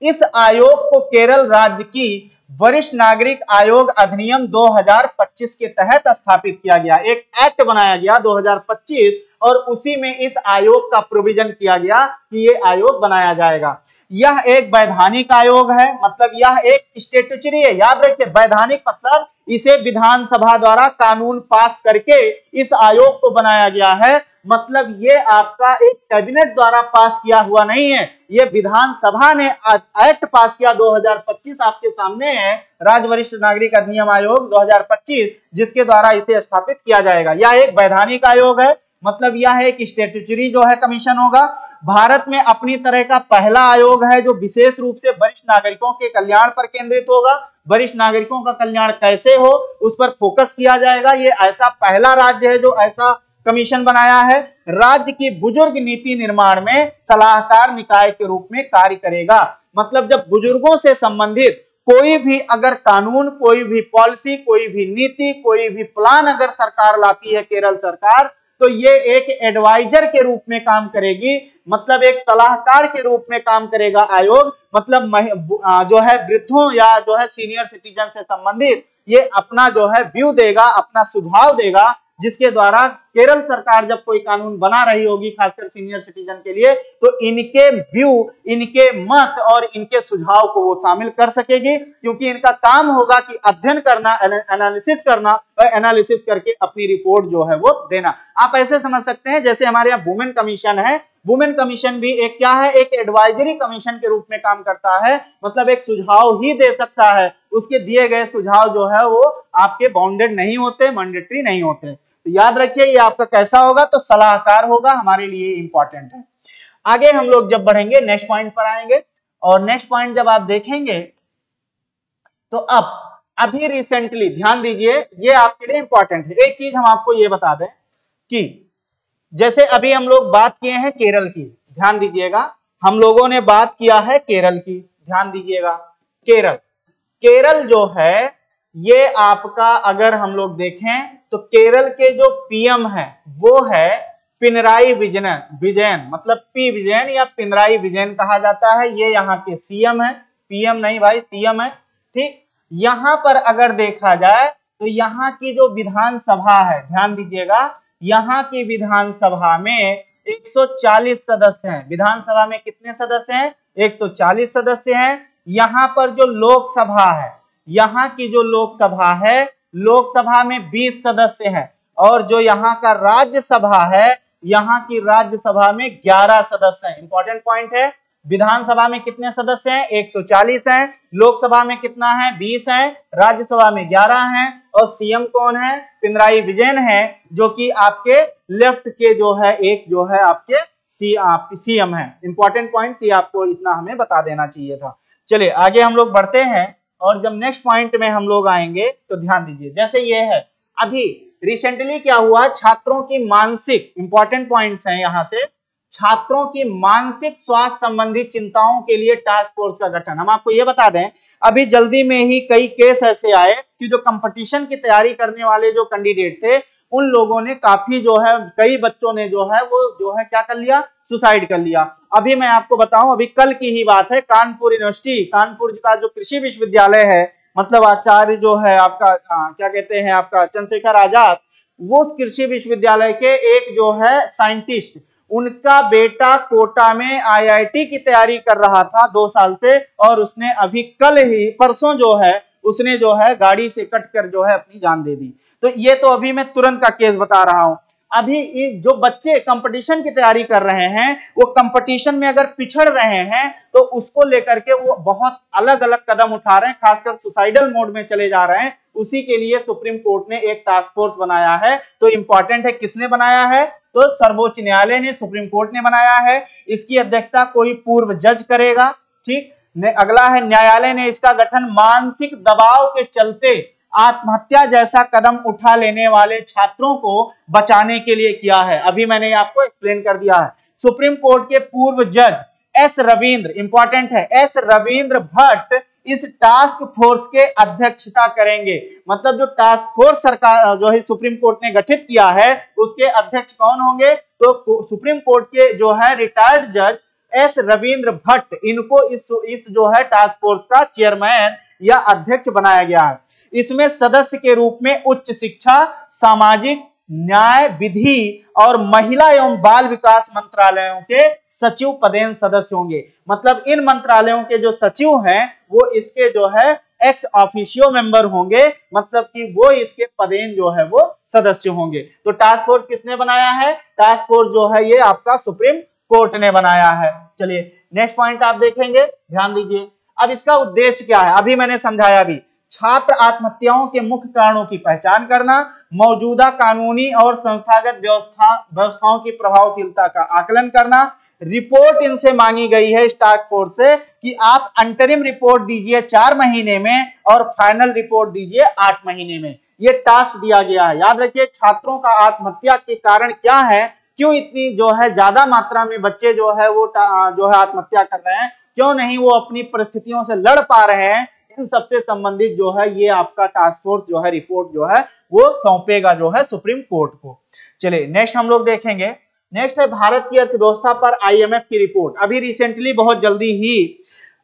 Speaker 1: इस आयोग को केरल राज्य की वरिष्ठ नागरिक आयोग अधिनियम 2025 के तहत स्थापित किया गया। एक एक्ट बनाया गया 2025 और उसी में इस आयोग का प्रोविजन किया गया कि ये आयोग बनाया जाएगा। यह एक वैधानिक आयोग है, मतलब यह एक स्टैट्यूटरी है। याद रखिए, वैधानिक मतलब इसे विधानसभा द्वारा कानून पास करके इस आयोग को बनाया गया है। मतलब ये आपका एक कैबिनेट द्वारा पास किया हुआ नहीं है, ये विधानसभा ने एक्ट पास किया 2025, आपके सामने है राज्य वरिष्ठ नागरिक अधिनियम आयोग 2025, जिसके द्वारा इसे स्थापित किया जाएगा। यह एक वैधानिक आयोग है, मतलब यह एक स्टैट्यूटरी जो है कमीशन होगा। भारत में अपनी तरह का पहला आयोग है जो विशेष रूप से वरिष्ठ नागरिकों के कल्याण पर केंद्रित होगा। वरिष्ठ नागरिकों का कल्याण कैसे हो उस पर फोकस किया जाएगा। ये ऐसा पहला राज्य है जो ऐसा कमीशन बनाया है। राज्य की बुजुर्ग नीति निर्माण में सलाहकार निकाय के रूप में कार्य करेगा। मतलब जब बुजुर्गों से संबंधित कोई भी अगर कानून, कोई भी पॉलिसी, कोई भी नीति, कोई भी प्लान अगर सरकार लाती है, केरल सरकार, तो ये एक एडवाइजर के रूप में काम करेगी, मतलब एक सलाहकार के रूप में काम करेगा आयोग। मतलब जो है वृद्धों या जो है सीनियर सिटीजन से संबंधित ये अपना जो है व्यू देगा, अपना सुझाव देगा, जिसके द्वारा केरल सरकार जब कोई कानून बना रही होगी खासकर सीनियर सिटीजन के लिए, तो इनके व्यू, इनके मत और इनके सुझाव को वो शामिल कर सकेगी, क्योंकि इनका काम होगा कि अध्ययन करना, एनालिसिस करना और एनालिसिस करके अपनी रिपोर्ट जो है वो देना। आप ऐसे समझ सकते हैं जैसे हमारे यहाँ वुमेन कमीशन है, वुमेन कमीशन भी एक क्या है, एक एडवाइजरी कमीशन के रूप में काम करता है। मतलब एक सुझाव ही दे सकता है, उसके दिए गए सुझाव जो है वो आपके बाउंडेड नहीं होते, मैंडेटरी नहीं होते। तो याद रखिए ये आपका कैसा होगा, तो सलाहकार होगा, हमारे लिए इंपॉर्टेंट है। आगे हम लोग जब बढ़ेंगे नेक्स्ट पॉइंट पर आएंगे, और नेक्स्ट पॉइंट जब आप देखेंगे तो अब अभी रिसेंटली ध्यान दीजिए, ये आपके लिए इंपॉर्टेंट है। एक चीज हम आपको ये बता दें कि जैसे अभी हम लोग बात किए हैं केरल की, ध्यान दीजिएगा, हम लोगों ने बात किया है केरल की, ध्यान दीजिएगा। केरल जो है ये आपका अगर हम लोग देखें तो केरल के जो पीएम है वो है पिनराई विजयन, मतलब पी विजयन या पिनराई विजयन कहा जाता है। ये यहाँ के सीएम है, पीएम नहीं भाई, सीएम है, ठीक। यहाँ पर अगर देखा जाए तो यहाँ की जो विधानसभा है, ध्यान दीजिएगा, यहाँ की विधानसभा में 140 सदस्य हैं। विधानसभा में कितने सदस्य हैं? 140 सदस्य हैं। यहाँ पर जो लोकसभा है, यहाँ की जो लोकसभा है, लोकसभा में 20 सदस्य हैं, और जो यहाँ का राज्यसभा है, यहाँ की राज्यसभा में 11 सदस्य हैं। इंपॉर्टेंट पॉइंट है, विधानसभा में कितने सदस्य हैं? 140 हैं, लोकसभा में कितना है? 20 हैं, राज्यसभा में 11 हैं, और सीएम कौन है? पिनराई विजयन है, जो कि आपके लेफ्ट के जो है एक जो है आपके सीएम है। इंपॉर्टेंट पॉइंट सी आपको इतना हमें बता देना चाहिए था। चलिए आगे हम लोग बढ़ते हैं, और जब नेक्स्ट पॉइंट में हम लोग आएंगे तो ध्यान दीजिए, जैसे ये है अभी रिसेंटली क्या हुआ, छात्रों की मानसिक, इंपॉर्टेंट पॉइंट्स हैं यहाँ से, छात्रों की मानसिक स्वास्थ्य संबंधी चिंताओं के लिए टास्क फोर्स का गठन। हम आपको ये बता दें, अभी जल्दी में ही कई केस ऐसे आए कि जो कंपटीशन की तैयारी करने वाले जो कैंडिडेट थे, उन लोगों ने काफी जो है, कई बच्चों ने जो है वो जो है क्या कर लिया, सुसाइड कर लिया। अभी मैं आपको बताऊं, अभी कल की ही बात है, कानपुर यूनिवर्सिटी, कानपुर का जो कृषि विश्वविद्यालय है, मतलब आचार्य जो है आपका क्या कहते हैं आपका चंद्रशेखर आजाद, वो उस कृषि विश्वविद्यालय के एक जो है साइंटिस्ट, उनका बेटा कोटा में आईआईटी की तैयारी कर रहा था 2 साल से, और उसने अभी कल ही परसों जो है उसने जो है गाड़ी से कट कर जो है अपनी जान दे दी। तो ये तो अभी मैं तुरंत का केस बता रहा हूं। अभी जो बच्चे कंपटीशन की तैयारी कर रहे हैं, वो कंपटीशन में अगर पिछड़ रहे हैं तो उसको लेकर के वो बहुत अलग अलग कदम उठा रहे हैं, खासकर सुसाइडल मोड में चले जा रहे हैं। उसी के लिए सुप्रीम कोर्ट ने एक टास्क फोर्स बनाया है। तो इंपॉर्टेंट है, किसने बनाया है? तो सर्वोच्च न्यायालय ने, सुप्रीम कोर्ट ने बनाया है। इसकी अध्यक्षता कोई पूर्व जज करेगा। ठीक, अगला है, न्यायालय ने इसका गठन मानसिक दबाव के चलते आत्महत्या जैसा कदम उठा लेने वाले छात्रों को बचाने के लिए किया है। अभी मैंने आपको एक्सप्लेन कर दिया है। सुप्रीम कोर्ट के पूर्व जज एस रविंद्र, इंपॉर्टेंट है, एस रविंद्र भट्ट इस टास्क फोर्स के अध्यक्षता करेंगे। मतलब जो टास्क फोर्स सरकार जो है सुप्रीम कोर्ट ने गठित किया है, उसके अध्यक्ष कौन होंगे? तो सुप्रीम कोर्ट के जो है रिटायर्ड जज एस रविंद्र भट्ट, इनको इस जो है टास्क फोर्स का चेयरमैन या अध्यक्ष बनाया गया है। इसमें सदस्य के रूप में उच्च शिक्षा, सामाजिक न्याय, विधि और महिला एवं बाल विकास मंत्रालयों के सचिव पदेन सदस्य होंगे। मतलब इन मंत्रालयों के जो सचिव हैं वो इसके जो है एक्स ऑफिशियो मेंबर होंगे, मतलब कि वो इसके पदेन जो है वो सदस्य होंगे। तो टास्क फोर्स किसने बनाया है? टास्क फोर्स जो है ये आपका सुप्रीम कोर्ट ने बनाया है। चलिए नेक्स्ट पॉइंट आप देखेंगे, ध्यान दीजिए। अब इसका उद्देश्य क्या है? अभी मैंने समझाया भी। छात्र आत्महत्याओं के मुख्य कारणों की पहचान करना, मौजूदा कानूनी और संस्थागत व्यवस्थाओं की प्रभावशीलता का आकलन करना। रिपोर्ट इनसे मांगी गई है इस टास्क फोर्स से कि आप अंतरिम रिपोर्ट दीजिए 4 महीने में और फाइनल रिपोर्ट दीजिए 8 महीने में। ये टास्क दिया गया है। याद रखिए, छात्रों का आत्महत्या के कारण क्या है, क्यों इतनी जो है ज्यादा मात्रा में बच्चे जो है वो जो है आत्महत्या कर रहे हैं, क्यों नहीं वो अपनी परिस्थितियों से लड़ पा रहे हैं, इन सबसे संबंधित जो है ये आपका टास्क फोर्स जो है रिपोर्ट जो है वो सौंपेगा जो है सुप्रीम कोर्ट को। चलिए नेक्स्ट हम लोग देखेंगे। नेक्स्ट है भारत की अर्थव्यवस्था पर आईएमएफ की रिपोर्ट। अभी रिसेंटली बहुत जल्दी ही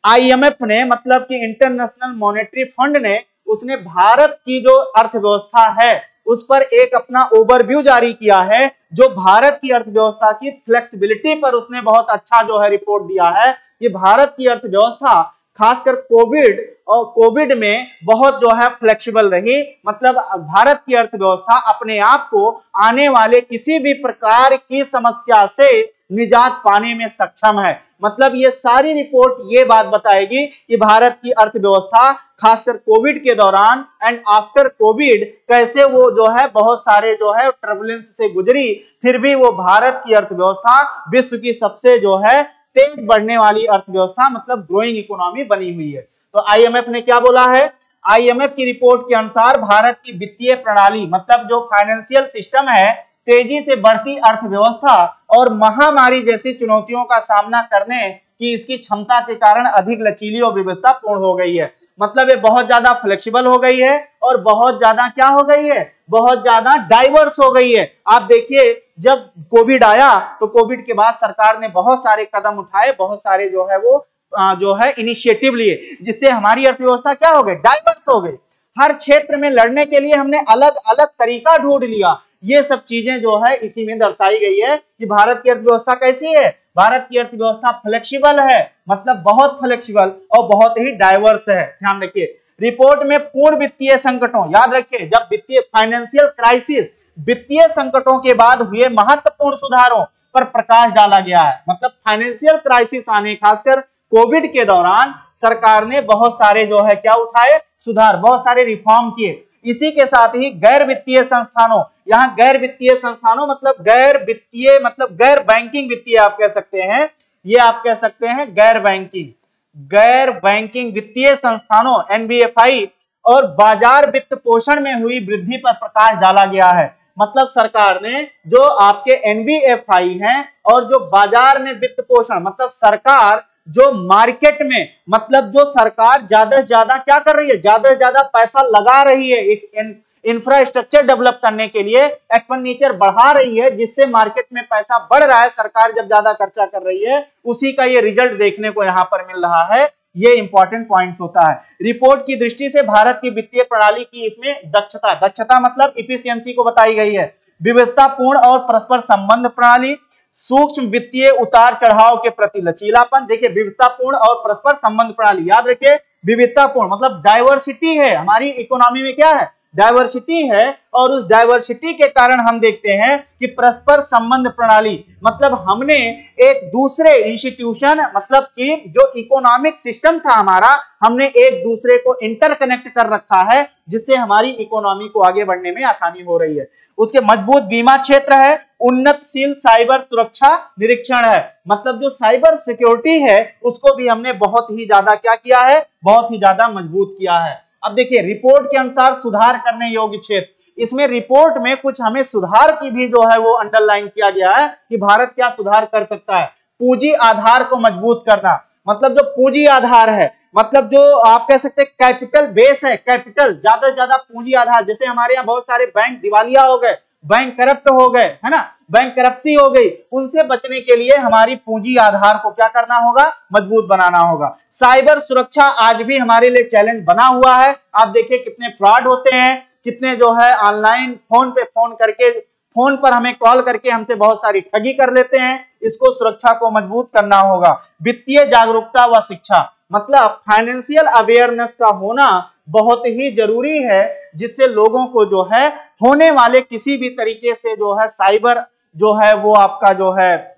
Speaker 1: आईएमएफ ने, मतलब कि इंटरनेशनल मॉनेटरी फंड ने, उसने भारत की जो अर्थव्यवस्था है उस पर एक अपना ओवरव्यू जारी किया है, जो भारत की अर्थव्यवस्था की फ्लेक्सिबिलिटी पर उसने बहुत अच्छा जो है रिपोर्ट दिया है। कि भारत की अर्थव्यवस्था खासकर कोविड में बहुत जो है फ्लेक्सिबल रही। मतलब भारत की अर्थव्यवस्था अपने आप को आने वाले किसी भी प्रकार की समस्या से निजात पाने में सक्षम है। मतलब ये सारी रिपोर्ट ये बात बताएगी कि भारत की अर्थव्यवस्था खासकर कोविड के दौरान एंड आफ्टर कोविड कैसे वो जो है बहुत सारे जो है टर्बुलेंस से गुजरी, फिर भी वो भारत की अर्थव्यवस्था विश्व की सबसे जो है तेज बढ़ने वाली अर्थव्यवस्था, मतलब ग्रोइंग इकोनॉमी बनी हुई है। तो आईएमएफ ने क्या बोला है? आईएमएफ की रिपोर्ट के अनुसार भारत की वित्तीय प्रणाली, मतलब जो फाइनेंशियल सिस्टम है, तेजी से बढ़ती अर्थव्यवस्था और महामारी जैसी चुनौतियों का सामना करने की इसकी क्षमता के कारण अधिक लचीली और विविधतापूर्ण हो गई है। मतलब ये बहुत ज्यादा फ्लेक्सिबल हो गई है और बहुत ज्यादा क्या हो गई है? बहुत ज्यादा डाइवर्स हो गई है। आप देखिए, जब कोविड आया तो कोविड के बाद सरकार ने बहुत सारे कदम उठाए, बहुत सारे जो है वो जो है इनिशिएटिव लिए, जिससे हमारी अर्थव्यवस्था क्या हो गई? डाइवर्स हो गई। हर क्षेत्र में लड़ने के लिए हमने अलग अलग तरीका ढूंढ लिया। ये सब चीजें जो है इसी में दर्शाई गई है कि भारत की अर्थव्यवस्था कैसी है। भारत की अर्थव्यवस्था फ्लेक्सिबल है, मतलब बहुत फ्लेक्सिबल और बहुत ही डाइवर्स है। ध्यान रखिए, रिपोर्ट में पूर्ण वित्तीय संकटों, याद रखिए, जब वित्तीय फाइनेंशियल क्राइसिस, वित्तीय संकटों के बाद हुए महत्वपूर्ण सुधारों पर प्रकाश डाला गया है। मतलब फाइनेंशियल क्राइसिस आने, खासकर कोविड के दौरान सरकार ने बहुत सारे जो है क्या उठाए? सुधार, बहुत सारे रिफॉर्म किए। इसी के साथ ही गैर वित्तीय संस्थानों, यहाँ गैर वित्तीय संस्थानों मतलब गैर वित्तीय, मतलब गैर बैंकिंग वित्तीय आप कह सकते हैं, ये आप कह सकते हैं गैर बैंकिंग वित्तीय संस्थानों एनबीएफआई और बाजार वित्त पोषण में हुई वृद्धि पर प्रकाश डाला गया है। मतलब सरकार ने जो आपके एनबीएफआई हैं और जो बाजार में वित्त पोषण, मतलब सरकार जो मार्केट में, मतलब जो सरकार ज्यादा से ज्यादा क्या कर रही है? ज्यादा से ज्यादा पैसा लगा रही है एक इंफ्रास्ट्रक्चर डेवलप करने के लिए, एक्सपेंडिचर बढ़ा रही है, जिससे मार्केट में पैसा बढ़ रहा है। सरकार जब ज्यादा खर्चा कर रही है, उसी का ये रिजल्ट देखने को यहाँ पर मिल रहा है। ये इंपॉर्टेंट पॉइंट्स होता है। रिपोर्ट की दृष्टि से भारत की वित्तीय प्रणाली की इसमें दक्षता मतलब इफिशियंसी को बताई गई है। विविधतापूर्ण और परस्पर संबंध प्रणाली, सूक्ष्म वित्तीय उतार चढ़ाव के प्रति लचीलापन। देखिए, विविधतापूर्ण और परस्पर संबंध प्रणाली, याद रखिए, विविधतापूर्ण, मतलब डाइवर्सिटी है हमारी इकोनॉमी में, क्या है, डाइवर्सिटी है। और उस डाइवर्सिटी के कारण हम देखते हैं कि परस्पर संबंध प्रणाली, मतलब हमने एक दूसरे इंस्टीट्यूशन, मतलब कि जो इकोनॉमिक सिस्टम था हमारा, हमने एक दूसरे को इंटरकनेक्ट कर रखा है, जिससे हमारी इकोनॉमी को आगे बढ़ने में आसानी हो रही है। उसके मजबूत बीमा क्षेत्र है, उन्नतशील साइबर सुरक्षा निरीक्षण है, मतलब जो साइबर सिक्योरिटी है उसको भी हमने बहुत ही ज्यादा क्या किया है, बहुत ही ज्यादा मजबूत किया है। अब देखिए रिपोर्ट के अनुसार सुधार करने योग्य क्षेत्र, इसमें रिपोर्ट में कुछ हमें सुधार की भी जो है वो अंडरलाइन किया गया है कि भारत क्या सुधार कर सकता है। पूंजी आधार को मजबूत करना, मतलब जो पूंजी आधार है, मतलब जो आप कह सकते हैं कैपिटल बेस है, कैपिटल ज्यादा से ज्यादा पूंजी आधार। जैसे हमारे यहाँ बहुत सारे बैंक दिवालिया हो गए, बैंक करप्ट हो गए, है ना, बैंक करप्सी हो गई, उनसे बचने के लिए हमारी पूंजी आधार को क्या करना होगा, मजबूत बनाना होगा। साइबर सुरक्षा आज भी हमारे लिए चैलेंज बना हुआ है। आप देखिए कितने फ्रॉड होते हैं, कितने जो है ऑनलाइन फोन पे फोन करके, फोन पर हमें कॉल करके हमसे बहुत सारी ठगी कर लेते हैं। इसको सुरक्षा को मजबूत करना होगा। वित्तीय जागरूकता व शिक्षा, मतलब फाइनेंशियल अवेयरनेस का होना बहुत ही जरूरी है, जिससे लोगों को जो है होने वाले किसी भी तरीके से जो है साइबर जो है वो आपका जो है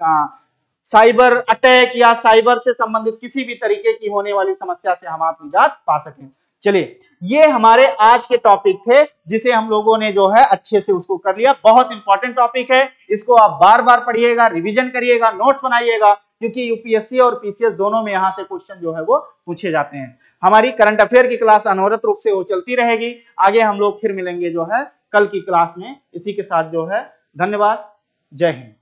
Speaker 1: साइबर अटैक या साइबर से संबंधित किसी भी तरीके की होने वाली समस्या से हम आप निजात पा सकें। चलिए ये हमारे आज के टॉपिक थे, जिसे हम लोगों ने जो है अच्छे से उसको कर लिया। बहुत इंपॉर्टेंट टॉपिक है, इसको आप बार बार पढ़िएगा, रिवीजन करिएगा, नोट्स बनाइएगा, क्योंकि यूपीएससी और पीसीएस दोनों में यहाँ से क्वेश्चन जो है वो पूछे जाते हैं। हमारी करंट अफेयर की क्लास अनवरत रूप से वो चलती रहेगी। आगे हम लोग फिर मिलेंगे जो है कल की क्लास में। इसी के साथ जो है धन्यवाद, जय हिंद।